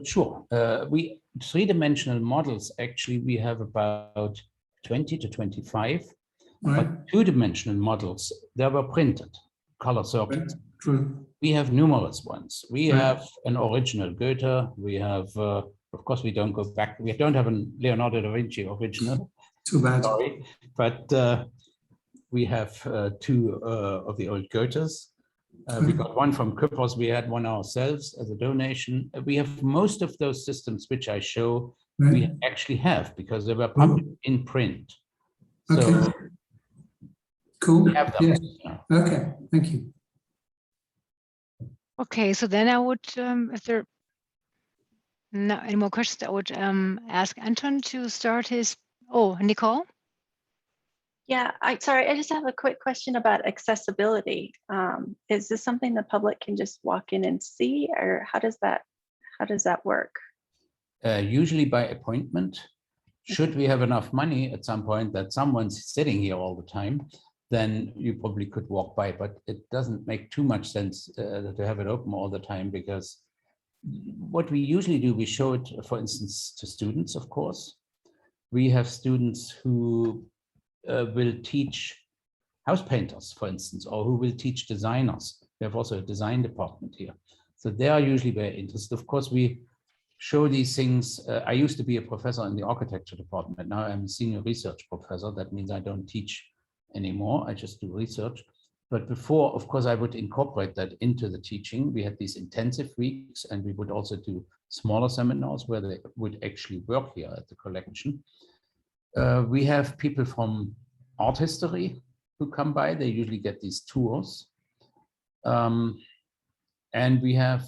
sure, we three-dimensional models, actually, we have about 20 to 25, right. But two-dimensional models, they were printed, color circles. Right. True. We have numerous ones. We Right. have an original Goethe. We have, of course, we don't go back. We don't have a Leonardo da Vinci original. Too bad. Sorry, but we have two of the old Goethes. We got one from Kypros. We had one ourselves as a donation. We have most of those systems which I show. Right. We actually have because they were published in print. So okay. Cool. We have them. Yes. Yeah. Okay. Thank you. Okay, so then I would, if there are not any more questions, I would ask Anton to start his. Oh, Nicole. Yeah, sorry, I just have a quick question about accessibility. Is this something the public can just walk in and see, or how does that work? Usually by appointment. Should we have enough money at some point that someone's sitting here all the time, then you probably could walk by, but it doesn't make too much sense to have it open all the time, because what we usually do, we show it, for instance, to students, of course. We have students who will teach house painters, for instance, or who will teach designers. We have also a design department here. So they are usually very interested. Of course, we show these things. I used to be a professor in the architecture department. Now I'm a senior research professor. That means I don't teach anymore. I just do research. But before, of course, I would incorporate that into the teaching. We had these intensive weeks, and we would also do smaller seminars where they would actually work here at the collection. We have people from art history who come by. They usually get these tours. And we have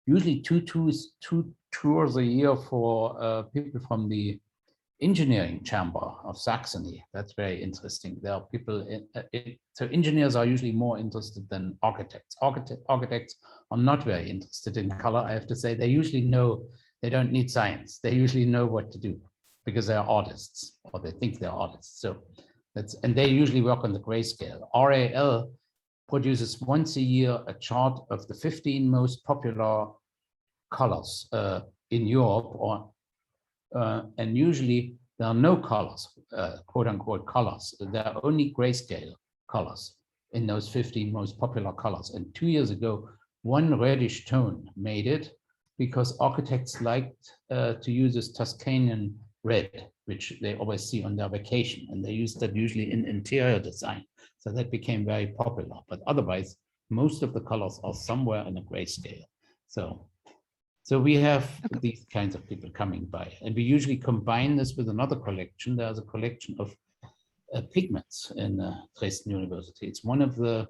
usually two tours a year for people from the engineering chamber of Saxony. That's very interesting. There are people, so engineers are usually more interested than architects. Architects are not very interested in color, I have to say. They usually know, they don't need science. They usually know what to do because they are artists, or they think they're artists. So that's, and they usually work on the grayscale. RAL produces once a year a chart of the 15 most popular colors in Europe, or and usually there are no colors, quote unquote colors. There are only grayscale colors in those 15 most popular colors. And 2 years ago, one reddish tone made it because architects liked to use this Tuscanian red, which they always see on their vacation. And they use that usually in interior design. So that became very popular. But otherwise, most of the colors are somewhere in a grayscale. So we have these kinds of people coming by, and we usually combine this with another collection. There's a collection of pigments in Dresden University. It's one of the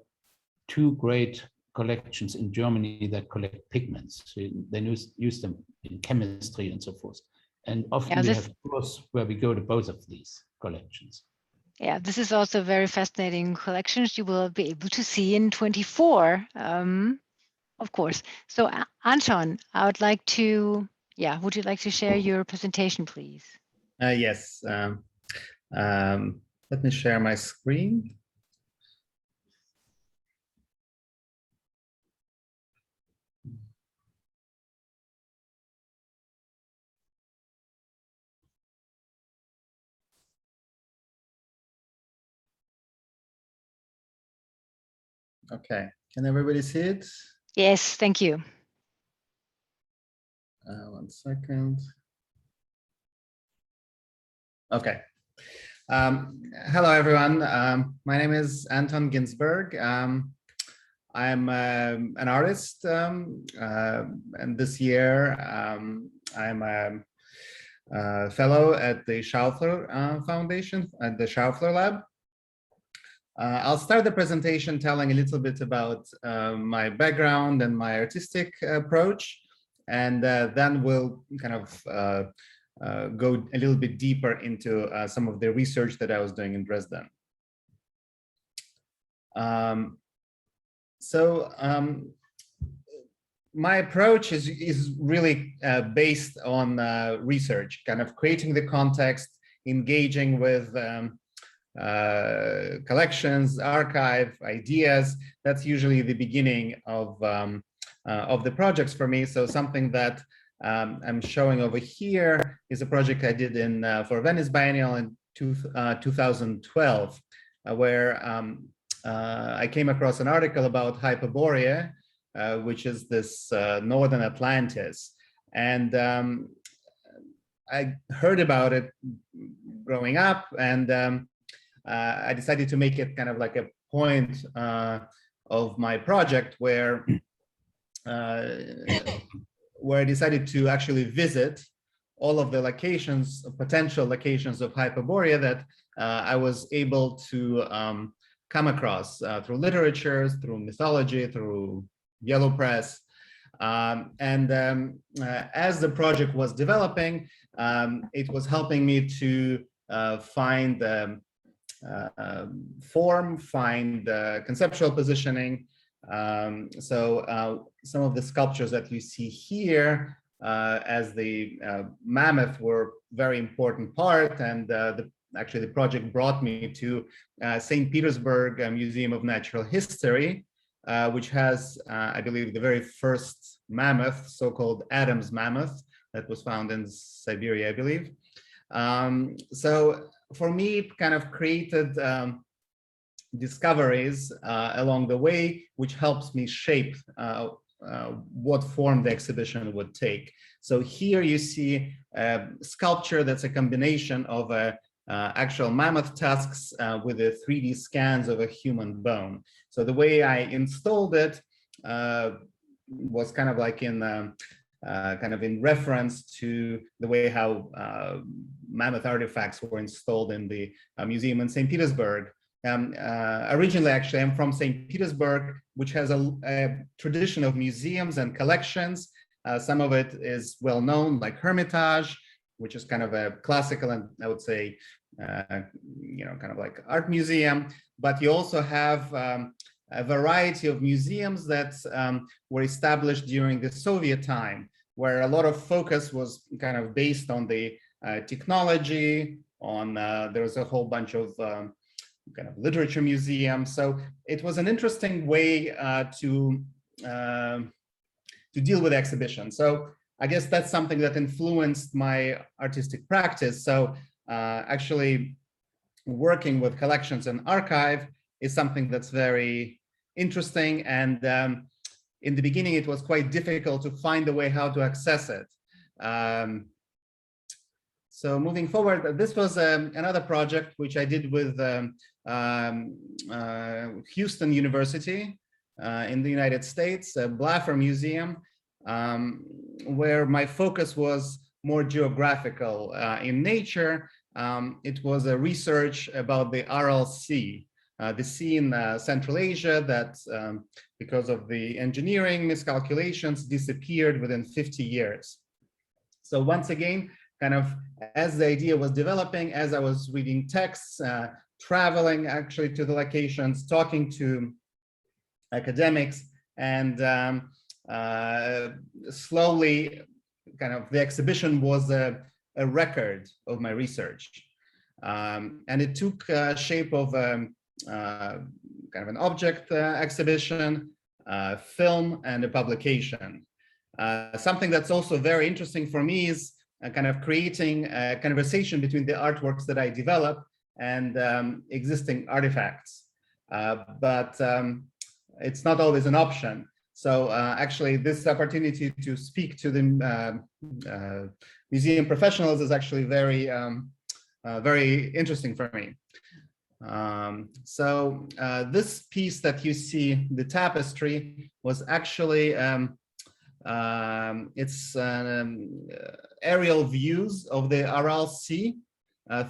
two great collections in Germany that collect pigments. So they use them in chemistry and so forth. And often we have tours where we go to both of these collections. Yeah, this is also a very fascinating collection you will be able to see in 24. Of course. So Anton, I would like to, would you like to share your presentation, please? Yes. Let me share my screen. Okay, can everybody see it? Yes, thank you. 1 second. Okay. Hello, everyone. My name is Anton Ginzburg. I'm an artist, and this year I'm a fellow at the Schaffler Foundation at the Schaufler Lab. I'll start the presentation telling a little bit about my background and my artistic approach, and then we'll kind of go a little bit deeper into some of the research that I was doing in Dresden. My approach is really based on research, kind of creating the context, engaging with collections, archive, ideas. That's usually the beginning of the projects for me. So something that I'm showing over here is a project I did for Venice Biennial in 2012, where I came across an article about Hyperborea, which is this northern Atlantis. And I heard about it growing up, and I decided to make it kind of like a point of my project where I decided to actually visit all of the locations, potential locations of Hyperborea that I was able to come across through literature, through mythology, through yellow press. As the project was developing, it was helping me to find the form, find the conceptual positioning. So some of the sculptures that you see here as the mammoth were very important part, and actually the project brought me to St. Petersburg Museum of Natural History, which has, I believe, the very first mammoth, so-called Adam's mammoth, that was found in Siberia, I believe. So for me, it kind of created discoveries along the way, which helps me shape what form the exhibition would take. So here you see a sculpture that's a combination of actual mammoth tusks with the 3D scans of a human bone. So the way I installed it was kind of like in reference to the way how mammoth artifacts were installed in the museum in St. Petersburg. Originally, actually, I'm from St. Petersburg, which has a tradition of museums and collections. Some of it is well known, like Hermitage, which is kind of a classical and I would say, kind of like art museum. But you also have a variety of museums that were established during the Soviet time, where a lot of focus was kind of based on the technology, on there was a whole bunch of kind of literature museums. So it was an interesting way to deal with exhibition. So I guess that's something that influenced my artistic practice. So actually working with collections and archive is something that's very interesting. And in the beginning, it was quite difficult to find a way how to access it. So moving forward, this was another project which I did with Houston University in the United States, Blaffer Museum, where my focus was more geographical in nature. It was a research about the Aral Sea, the sea in Central Asia that, because of the engineering miscalculations, disappeared within 50 years. So once again, kind of as the idea was developing, as I was reading texts, traveling actually to the locations, talking to academics, and slowly kind of the exhibition was a record of my research. And it took shape of kind of an object exhibition, film, and a publication. Something that's also very interesting for me is kind of creating a conversation between the artworks that I develop and existing artifacts. But it's not always an option. So actually this opportunity to speak to the museum professionals is actually very, very interesting for me. So this piece that you see, the tapestry, was actually, it's aerial views of the Aral Sea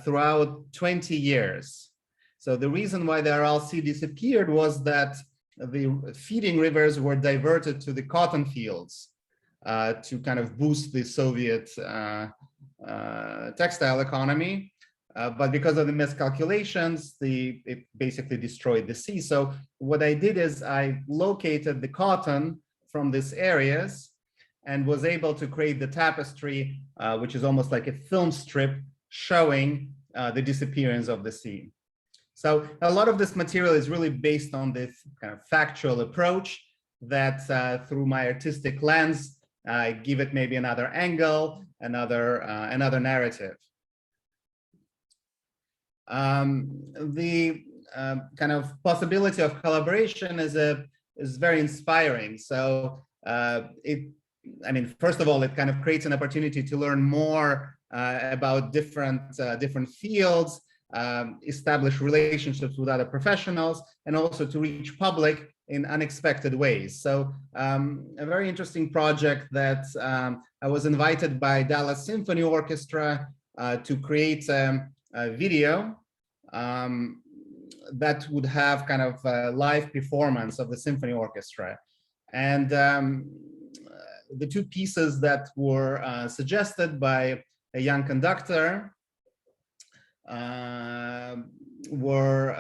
throughout 20 years. So the reason why the Aral Sea disappeared was that the feeding rivers were diverted to the cotton fields to kind of boost the Soviet textile economy. But because of the miscalculations, it basically destroyed the sea. So what I did is I located the cotton from these areas and was able to create the tapestry, which is almost like a film strip showing the disappearance of the sea. So a lot of this material is really based on this kind of factual approach that through my artistic lens, I give it maybe another angle, another narrative. The kind of possibility of collaboration is very inspiring. So I mean, first of all, it kind of creates an opportunity to learn more about different fields, establish relationships with other professionals, and also to reach public in unexpected ways. So a very interesting project that I was invited by Dallas Symphony Orchestra to create a video that would have kind of a live performance of the symphony orchestra. And the two pieces that were suggested by a young conductor were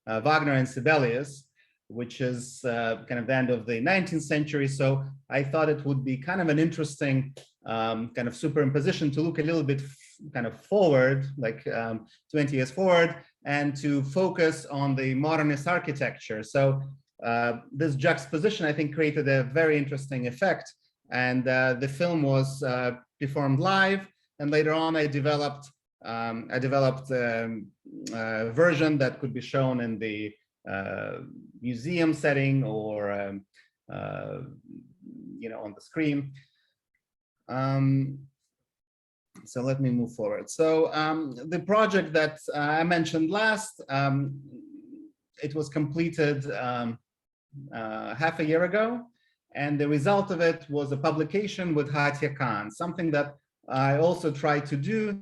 Wagner and Sibelius, which is kind of the end of the 19th century. So I thought it would be kind of an interesting kind of superimposition to look a little bit kind of forward, like 20 years forward, and to focus on the modernist architecture. So this juxtaposition, I think, created a very interesting effect. And the film was performed live. And later on, I developed a version that could be shown in the museum setting or you know, on the screen. So let me move forward. So the project that I mentioned last, it was completed half a year ago, and the result of it was a publication with Hatya Khan. Something that I also try to do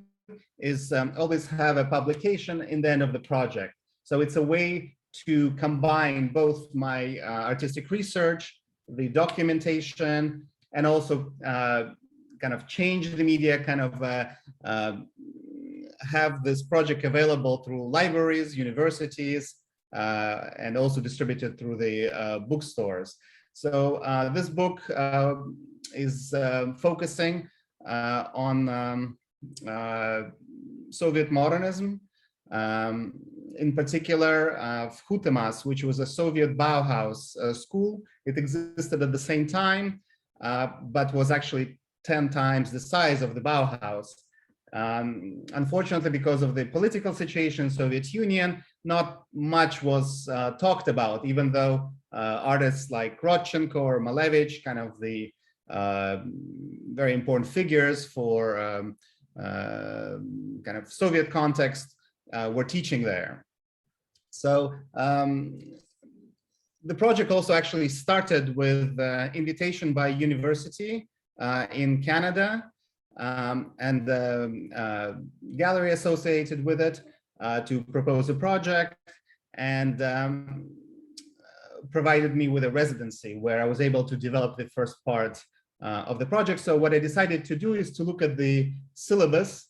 is always have a publication in the end of the project. So it's a way to combine both my artistic research, the documentation, and also kind of change the media, kind of have this project available through libraries, universities, and also distributed through the bookstores. So this book is focusing on Soviet modernism, in particular Vkhutemas, which was a Soviet Bauhaus school. It existed at the same time, but was actually 10 times the size of the Bauhaus. Unfortunately, because of the political situation in Soviet Union, not much was talked about, even though artists like Rodchenko or Malevich, kind of the very important figures for kind of Soviet context, were teaching there. So the project also actually started with invitation by University in Canada and the gallery associated with it to propose a project, and provided me with a residency where I was able to develop the first part of the project. So what I decided to do is to look at the syllabus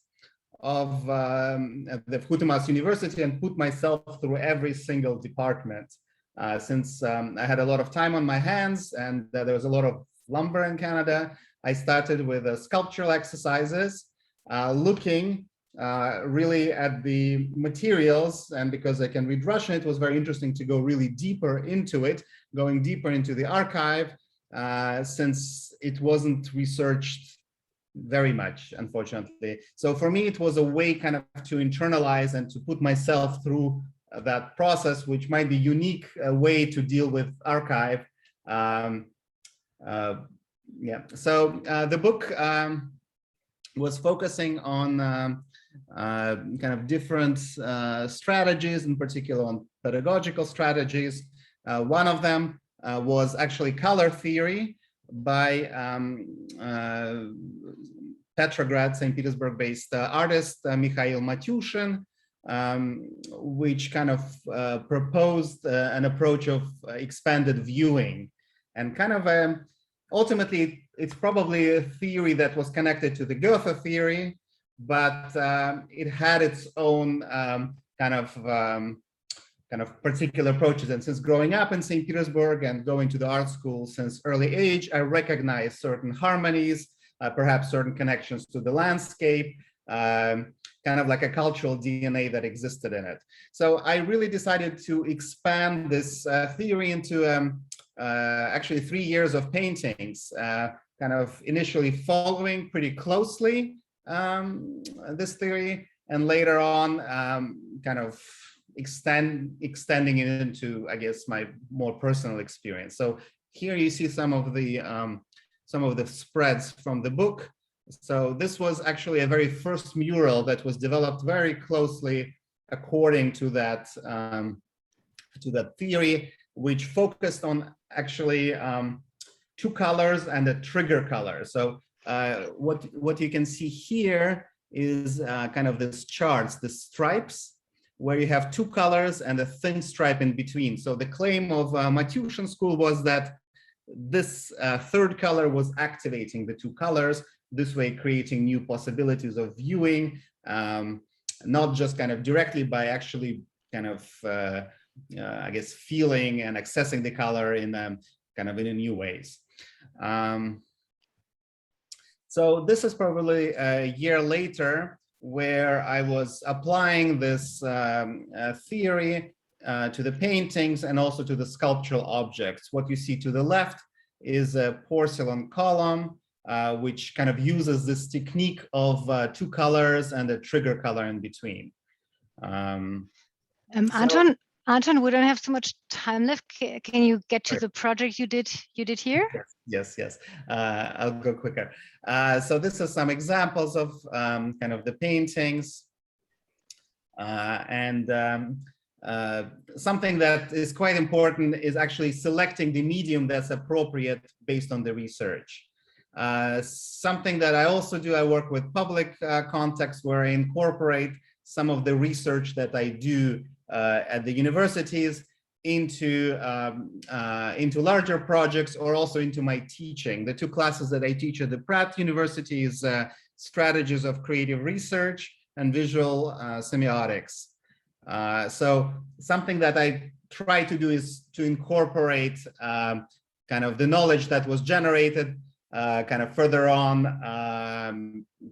of the Vkhutemas University and put myself through every single department. Since I had a lot of time on my hands and there was a lot of lumber in Canada, I started with sculptural exercises, looking really at the materials. And because I can read Russian, it was very interesting to go really deeper into it, going deeper into the archive, since it wasn't researched very much, unfortunately. So for me, it was a way kind of to internalize and to put myself through that process, which might be unique way to deal with archive. Yeah, so the book was focusing on kind of different strategies, in particular on pedagogical strategies. One of them was actually color theory by Petrograd, St. Petersburg-based artist Mikhail Matyushin, which kind of proposed an approach of expanded viewing, and kind of ultimately it's probably a theory that was connected to the Goethe theory, but it had its own kind of particular approaches. And since growing up in St. Petersburg and going to the art school since early age, I recognized certain harmonies, perhaps certain connections to the landscape, kind of like a cultural DNA that existed in it. So I really decided to expand this theory into actually 3 years of paintings, kind of initially following pretty closely this theory, and later on kind of extending it into, I guess, my more personal experience. So here you see some of the spreads from the book. So this was actually a very first mural that was developed very closely according to that theory, which focused on actually 2 colors and a trigger color. So what you can see here is kind of this charts, the stripes, where you have 2 colors and a thin stripe in between. So the claim of Matyushin school was that this third color was activating the 2 colors, this way creating new possibilities of viewing, not just kind of directly by actually kind of, I guess, feeling and accessing the color in kind of in a new ways. So this is probably a year later where I was applying this theory to the paintings and also to the sculptural objects. What you see to the left is a porcelain column, which kind of uses this technique of 2 colors and a trigger color in between. Anton, we don't have so much time left. Can you get to the project you did here? Yes. I'll go quicker. So this is some examples of kind of the paintings. Something that is quite important is actually selecting the medium that's appropriate based on the research. Something that I also do, I work with public contexts where I incorporate some of the research that I do at the universities into larger projects, or also into my teaching. The 2 classes that I teach at the Pratt University is Strategies of Creative Research and Visual Semiotics. So something that I try to do is to incorporate kind of the knowledge that was generated kind of further on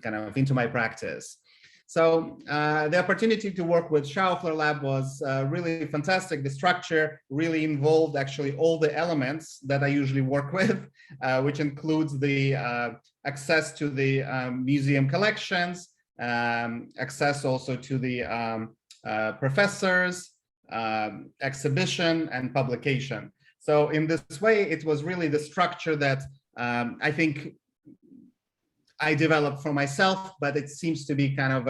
kind of into my practice. So the opportunity to work with Schaufler Lab was really fantastic. The structure really involved actually all the elements that I usually work with, which includes the access to the museum collections, access also to the professors, exhibition, and publication. So in this way, it was really the structure that I think I developed for myself, but it seems to be kind of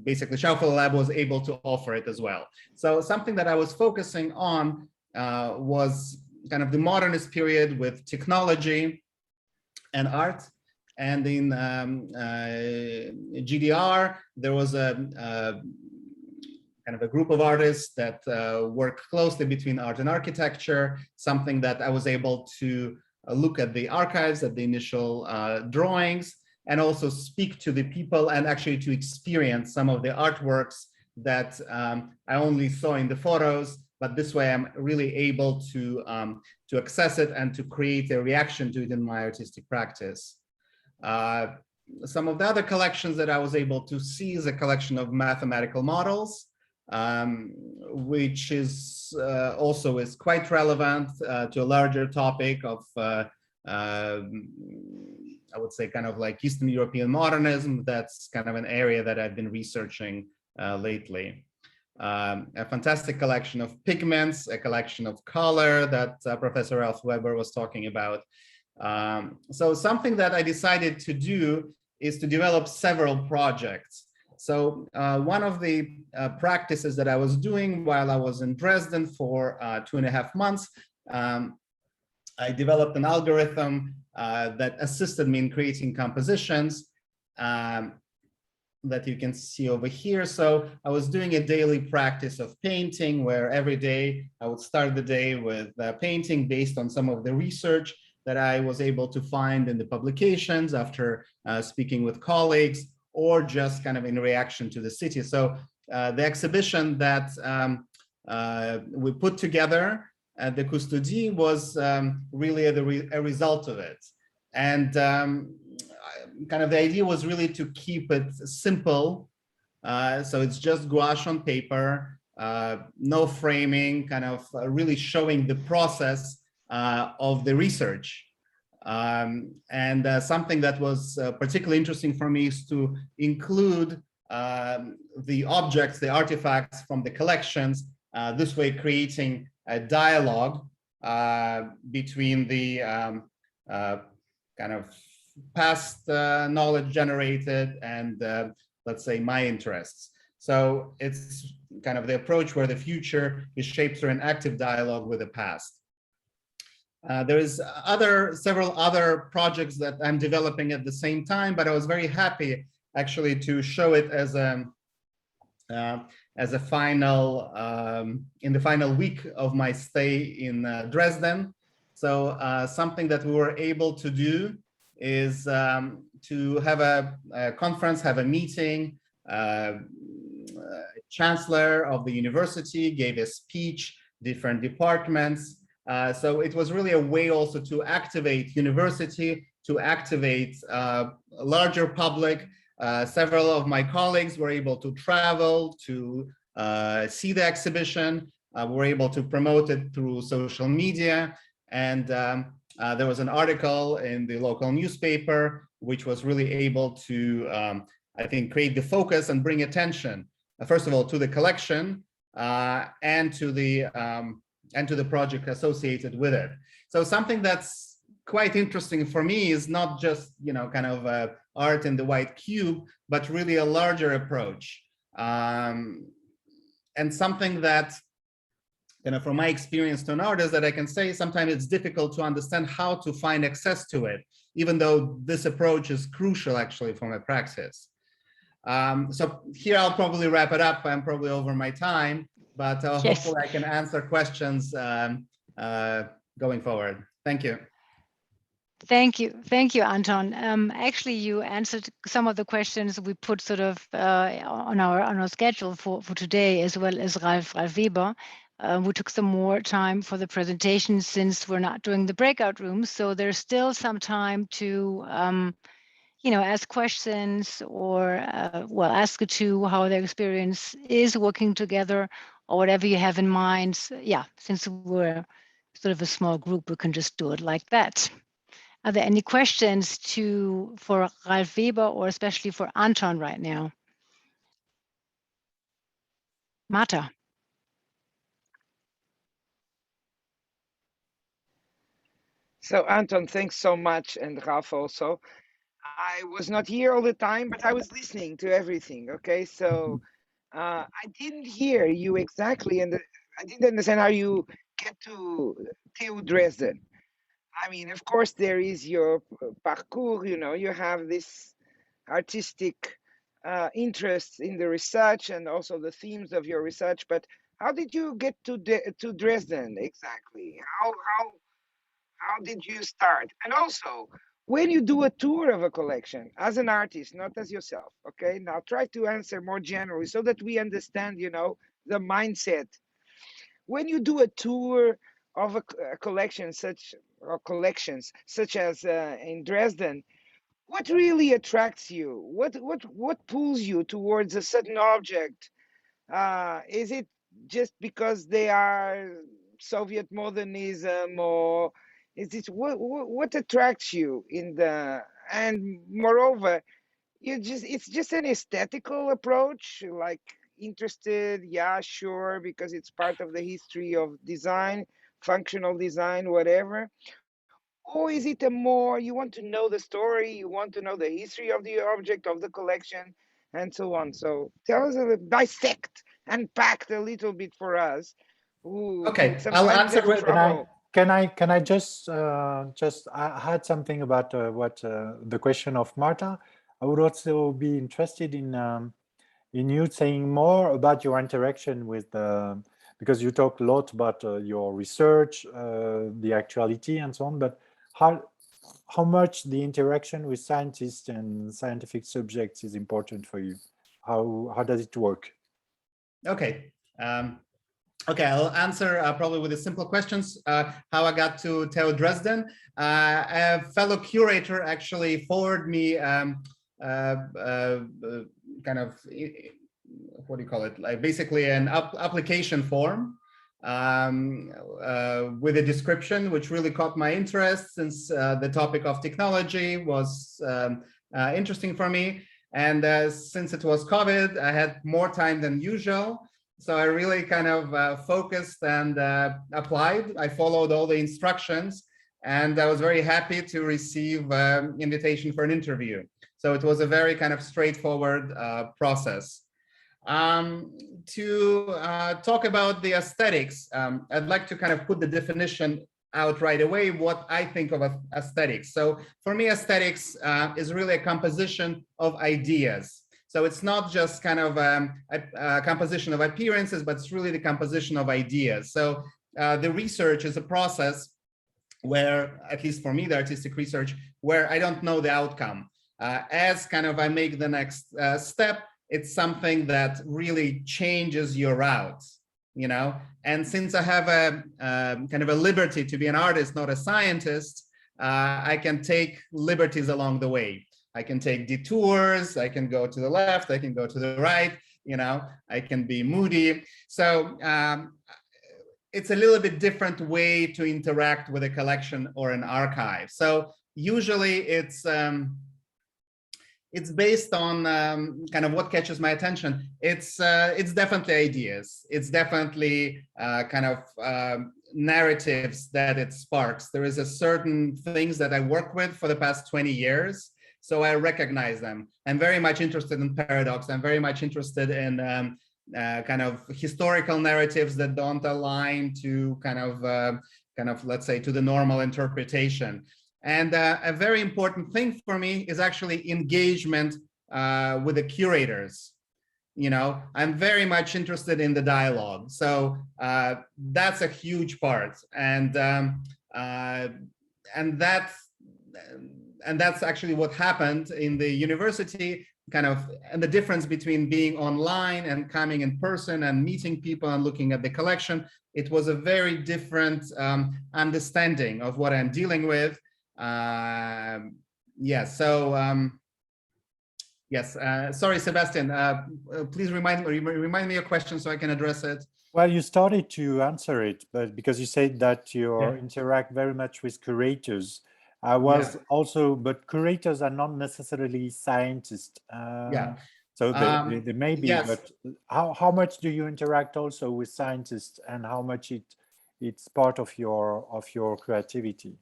basically Schaufler Lab was able to offer it as well. So something that I was focusing on was kind of the modernist period with technology and art. And in GDR, there was a kind of a group of artists that worked closely between art and architecture, something that I was able to look at the archives, at the initial drawings, and also speak to the people and actually to experience some of the artworks that I only saw in the photos, but this way I'm really able to access it and to create a reaction to it in my artistic practice. Some of the other collections that I was able to see is a collection of mathematical models, which is also is quite relevant to a larger topic of, I would say, kind of like Eastern European modernism. That's kind of an area that I've been researching lately. A fantastic collection of pigments, a collection of color that Professor Ralf Weber was talking about. So something that I decided to do is to develop several projects. So one of the practices that I was doing while I was in Dresden for 2.5 months, I developed an algorithm that assisted me in creating compositions that you can see over here. So I was doing a daily practice of painting, where every day I would start the day with painting based on some of the research that I was able to find in the publications after speaking with colleagues, or just kind of in reaction to the city. So the exhibition that we put together at the Custodie was really a result of it. And kind of the idea was really to keep it simple. So it's just gouache on paper, no framing, kind of really showing the process of the research. And something that was particularly interesting for me is to include the objects, the artifacts from the collections, this way creating a dialogue between the kind of past knowledge generated and let's say my interests. So it's kind of the approach where the future is shaped through an active dialogue with the past. There's several other projects that I'm developing at the same time, but I was very happy actually to show it as a final in the final week of my stay in Dresden. So something that we were able to do is to have a conference, have a meeting. Chancellor of the university gave a speech, different departments. So it was really a way also to activate university, to activate a larger public. Several of my colleagues were able to travel to see the exhibition. Were able to promote it through social media. And there was an article in the local newspaper, which was really able to, I think, create the focus and bring attention, first of all, to the collection and to the project associated with it. So something that's quite interesting for me is not just, you know, kind of art in the white cube, but really a larger approach. And something that, you know, from my experience to an artist, that I can say sometimes it's difficult to understand how to find access to it, even though this approach is crucial actually for my practice. So here I'll probably wrap it up. I'm probably over my time, but Yes. hopefully I can answer questions going forward. Thank you. Thank you, Anton. Actually, you answered some of the questions we put sort of on our schedule for today, as well as Ralf Weber. We took some more time for the presentation since we're not doing the breakout rooms, so there's still some time to you know, ask questions or well, ask the two how their experience is working together or whatever you have in mind. So, yeah, since we're sort of a small group, we can just do it like that. Are there any questions for Ralf Weber or especially for Anton right now? Marta. So Anton, thanks so much, and Ralf also. I was not here all the time, but I was listening to everything. Okay, so I didn't hear you exactly, and I didn't understand how you get to TU Dresden. I mean, of course, there is your parcours. You know, you have this artistic interest in the research and also the themes of your research. But how did you get to Dresden exactly? How did you start? And also, when you do a tour of a collection as an artist, not as yourself, okay? Now try to answer more generally so that we understand, you know, the mindset. When you do a tour of a collection collections such as in Dresden, what really attracts you? What pulls you towards a certain object? Is it just because they are Soviet modernism, or is it what attracts you in the, and moreover, it's just an aesthetical approach, like interested, yeah, sure, because it's part of the history of design, functional design, whatever. Or is it a more, you want to know the story, you want to know the history of the object, of the collection, and so on. So tell us, dissect, unpack a little bit for us. Okay, I'll answer with. Can I just add something about what the question of Marta? I would also be interested in you saying more about your interaction with because you talk a lot about your research, the actuality and so on, but how much the interaction with scientists and scientific subjects is important for you? How does it work? Okay. Okay, I'll answer probably with the simple questions. How I got to TU Dresden. A fellow curator actually forwarded me kind of, what do you call it? Like basically an application form with a description, which really caught my interest since the topic of technology was interesting for me. And since it was COVID, I had more time than usual. So I really kind of focused and applied. I followed all the instructions, and I was very happy to receive invitation for an interview. So it was a very kind of straightforward process. To talk about the aesthetics, I'd like to kind of put the definition out right away, what I think of aesthetics. So for me, aesthetics is really a composition of ideas. So it's not just kind of a composition of appearances, but it's really the composition of ideas. So the research is a process where, at least for me, the artistic research, where I don't know the outcome. As kind of I make the next step, it's something that really changes your route, you know? And since I have a kind of a liberty to be an artist, not a scientist, I can take liberties along the way. I can take detours, I can go to the left, I can go to the right, you know, I can be moody. So it's a little bit different way to interact with a collection or an archive. So usually it's based on kind of what catches my attention. It's definitely ideas. It's definitely kind of narratives that it sparks. There is a certain things that I work with for the past 20 years. So I recognize them. I'm very much interested in paradox. I'm very much interested in kind of historical narratives that don't align to kind of let's say to the normal interpretation. And a very important thing for me is actually engagement with the curators. You know, I'm very much interested in the dialogue. So that's a huge part. And that's actually what happened in the university, kind of, and the difference between being online and coming in person and meeting people and looking at the collection. It was a very different understanding of what I'm dealing with. Yeah, so yes, sorry, Sebastian, please remind me your question so I can address it. Well, you started to answer it, but because you said that you interact very much with curators. I was also, but curators are not necessarily scientists. So they may be, but how much do you interact also with scientists, and how much it's part of your creativity?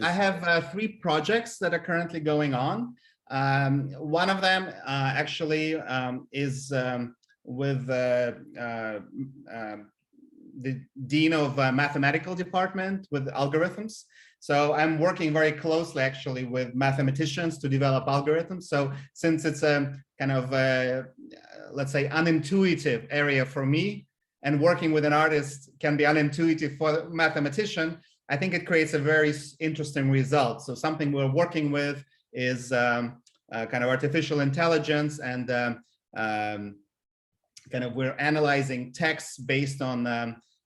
I have 3 projects that are currently going on. One of them actually is with the Dean of Mathematical Department with algorithms. So I'm working very closely actually with mathematicians to develop algorithms. So since it's a kind of let's say unintuitive area for me, and working with an artist can be unintuitive for a mathematician, I think it creates a very interesting result. So something we're working with is kind of artificial intelligence, and kind of we're analyzing texts based on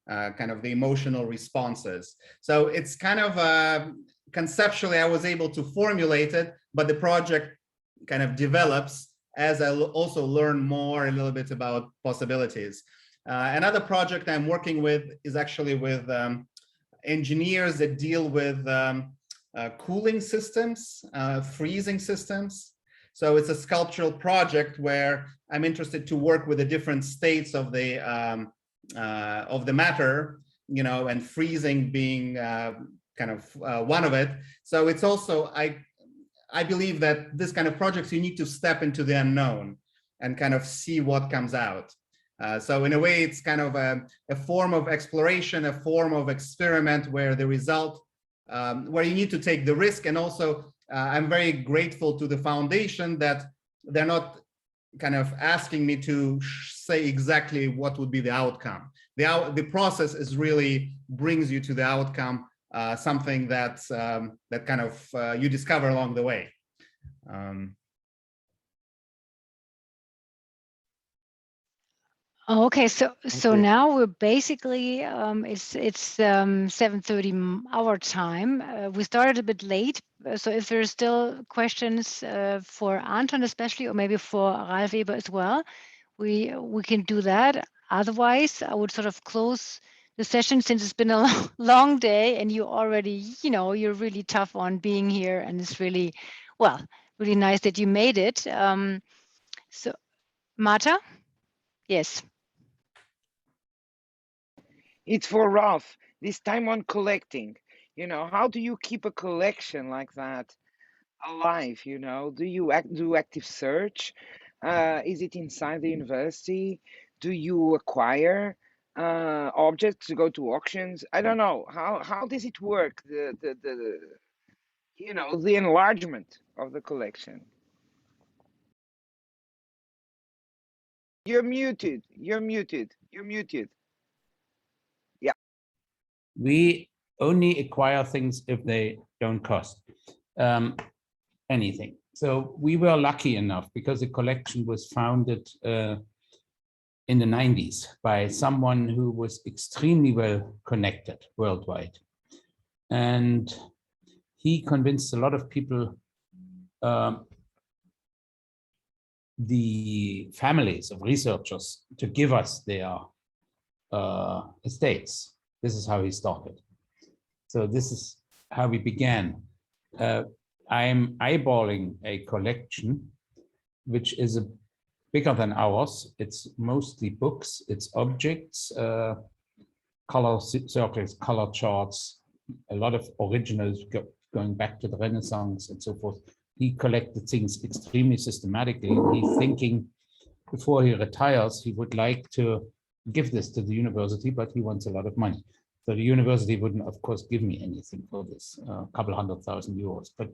kind of the emotional responses. So it's kind of conceptually I was able to formulate it, but the project kind of develops as I also learn more a little bit about possibilities. Another project I'm working with is actually with engineers that deal with cooling systems, freezing systems. So it's a sculptural project where I'm interested to work with the different states of the matter, you know, and freezing being kind of one of it. So it's also, I believe that this kind of projects, you need to step into the unknown and kind of see what comes out. So in a way, it's kind of a form of exploration, a form of experiment where the result, where you need to take the risk and also I'm very grateful to the foundation that they're not kind of asking me to say exactly what would be the outcome. The process is really brings you to the outcome, something that's that kind of you discover along the way. Okay, so now we're basically it's 7:30 our time. We started a bit late, so if there's still questions for Anton especially, or maybe for Ralf as well, we can do that. Otherwise, I would sort of close the session since it's been a long day, and you already, you're really tough on being here, and it's really, well, really nice that you made it. So, Marta, yes. It's for Ralf, this time on collecting. How do you keep a collection like that alive? Do you do active search? Is it inside the university? Do you acquire objects to go to auctions? I don't know. How does it work? The enlargement of the collection. You're muted. You're muted. You're muted. We only acquire things if they don't cost anything. So we were lucky enough because the collection was founded in the 90s by someone who was extremely well connected worldwide. And he convinced a lot of people, the families of researchers, to give us their estates. This is how he started. So this is how we began. I'm eyeballing a collection which is bigger than ours. It's mostly books, it's objects, color circles, color charts, a lot of originals going back to the Renaissance and so forth. He collected things extremely systematically. He's thinking before he retires, he would like to give this to the university, but he wants a lot of money. So the university wouldn't, of course, give me anything for this, a couple €100,000. But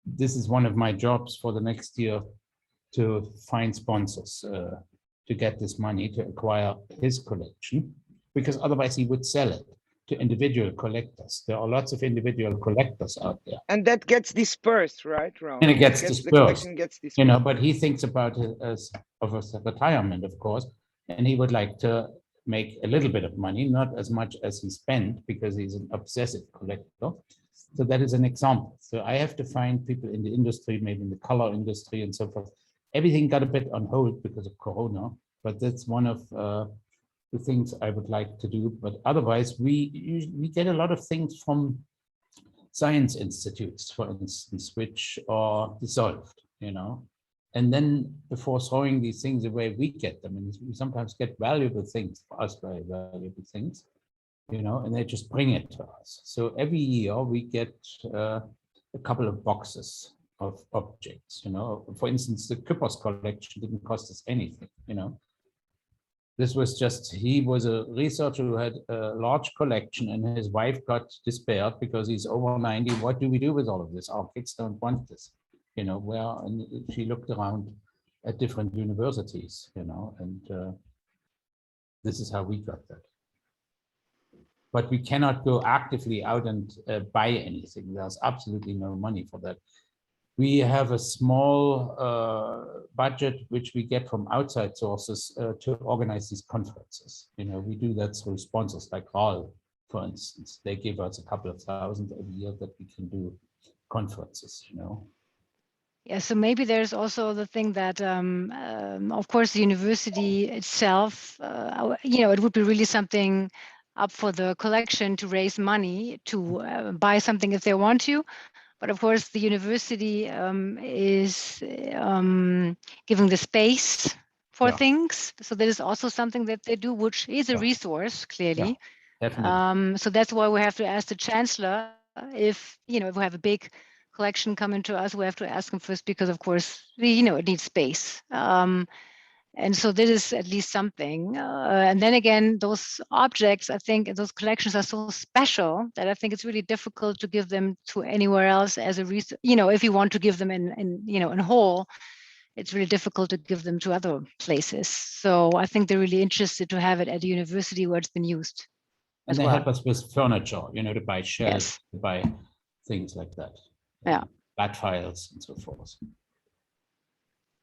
this is one of my jobs for the next year, to find sponsors to get this money to acquire his collection, because otherwise he would sell it to individual collectors. There are lots of individual collectors out there. And that gets dispersed, right, Ralf? And it gets dispersed, the collection gets dispersed. But he thinks about it as of a retirement, of course, and he would like to make a little bit of money, not as much as he spent, because he's an obsessive collector. So that is an example. So I have to find people in the industry, maybe in the color industry and so forth. Everything got a bit on hold because of Corona, but that's one of the things I would like to do. But otherwise, we get a lot of things from science institutes, for instance, which are dissolved, And then before throwing these things away, we get them. And we sometimes get valuable things, for us very valuable things, and they just bring it to us. So every year we get a couple of boxes of objects, For instance, the Küppers collection didn't cost us anything, This was just, he was a researcher who had a large collection, and his wife got despaired because he's over 90. What do we do with all of this? Our kids don't want this. And she looked around at different universities, and this is how we got that. But we cannot go actively out and buy anything. There's absolutely no money for that. We have a small budget which we get from outside sources to organize these conferences. We do that through sponsors like Ralf, for instance. They give us a couple of thousand a year that we can do conferences, Yeah, so maybe there's also the thing that, of course, the university itself, it would be really something up for the collection to raise money to buy something if they want to. But of course, the university is giving the space for things. So that is also something that they do, which is a resource, clearly. Definitely. So that's why we have to ask the chancellor if we have a big collection coming to us, we have to ask them first, because of course, it needs space. And so this is at least something. And then again, those objects, I think those collections are so special that I think it's really difficult to give them to anywhere else as a research, if you want to give them in whole, it's really difficult to give them to other places. So I think they're really interested to have it at the university where it's been used. And they help us with furniture, to buy shelves, to buy things like that. Yeah. Flat files and so forth.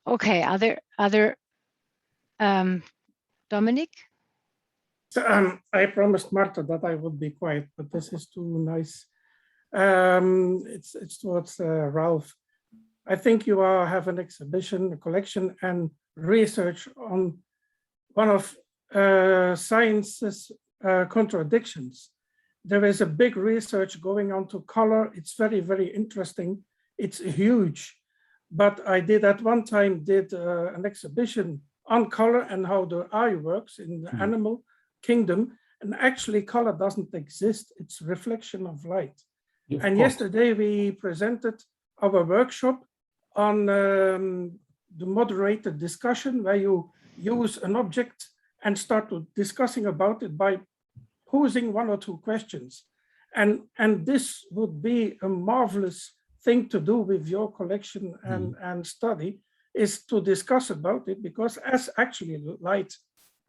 Okay, are there other, Dominic? So, I promised Marta that I would be quiet, but this is too nice. It's towards Ralf. I think you have an exhibition, a collection, and research on one of science's contradictions. There is a big research going on to color. It's very, very interesting. It's huge. But I did at one time an exhibition on color and how the eye works in the animal kingdom. And actually color doesn't exist. It's reflection of light. And yesterday we presented our workshop on the moderated discussion where you use an object and start discussing about it by posing one or two questions. And this would be a marvelous thing to do with your collection and study, is to discuss about it, because as actually light,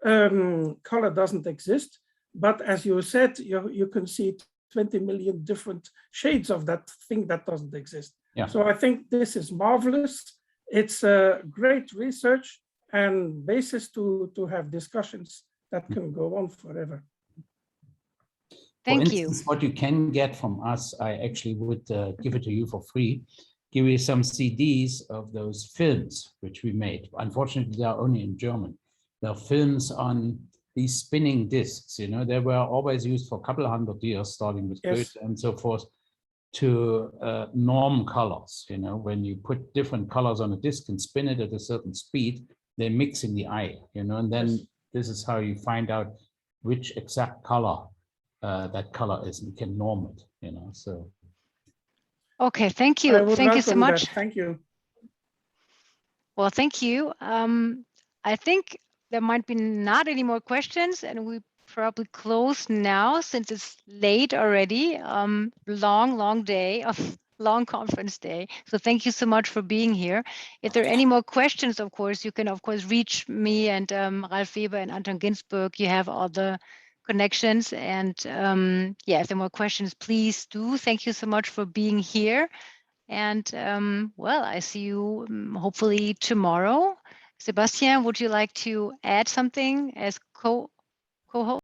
color doesn't exist. But as you said, you can see 20 million different shades of that thing that doesn't exist. Yeah. So I think this is marvelous. It's a great research and basis to have discussions that can go on forever. Thank For instance, what you can get from us, I actually would give it to you for free, give you some CDs of those films which we made. Unfortunately, they are only in German. They are films on these spinning discs, they were always used for a couple of 100 years, starting with Goethe and so forth, to norm colors. When you put different colors on a disc and spin it at a certain speed, they mix in the eye, and then this is how you find out which exact color that color is, and you can norm it, so. Okay, thank you. Thank you so much. That. Thank you. Well, thank you. I think there might be not any more questions, and we probably close now since it's late already. Long day, long conference day. So thank you so much for being here. If there are any more questions, of course, you can reach me and Ralf Weber and Anton Ginzburg. You have all the connections, and if there are more questions, please do. Thank you so much for being here. And well, I see you hopefully tomorrow. Sebastian, would you like to add something as co-host?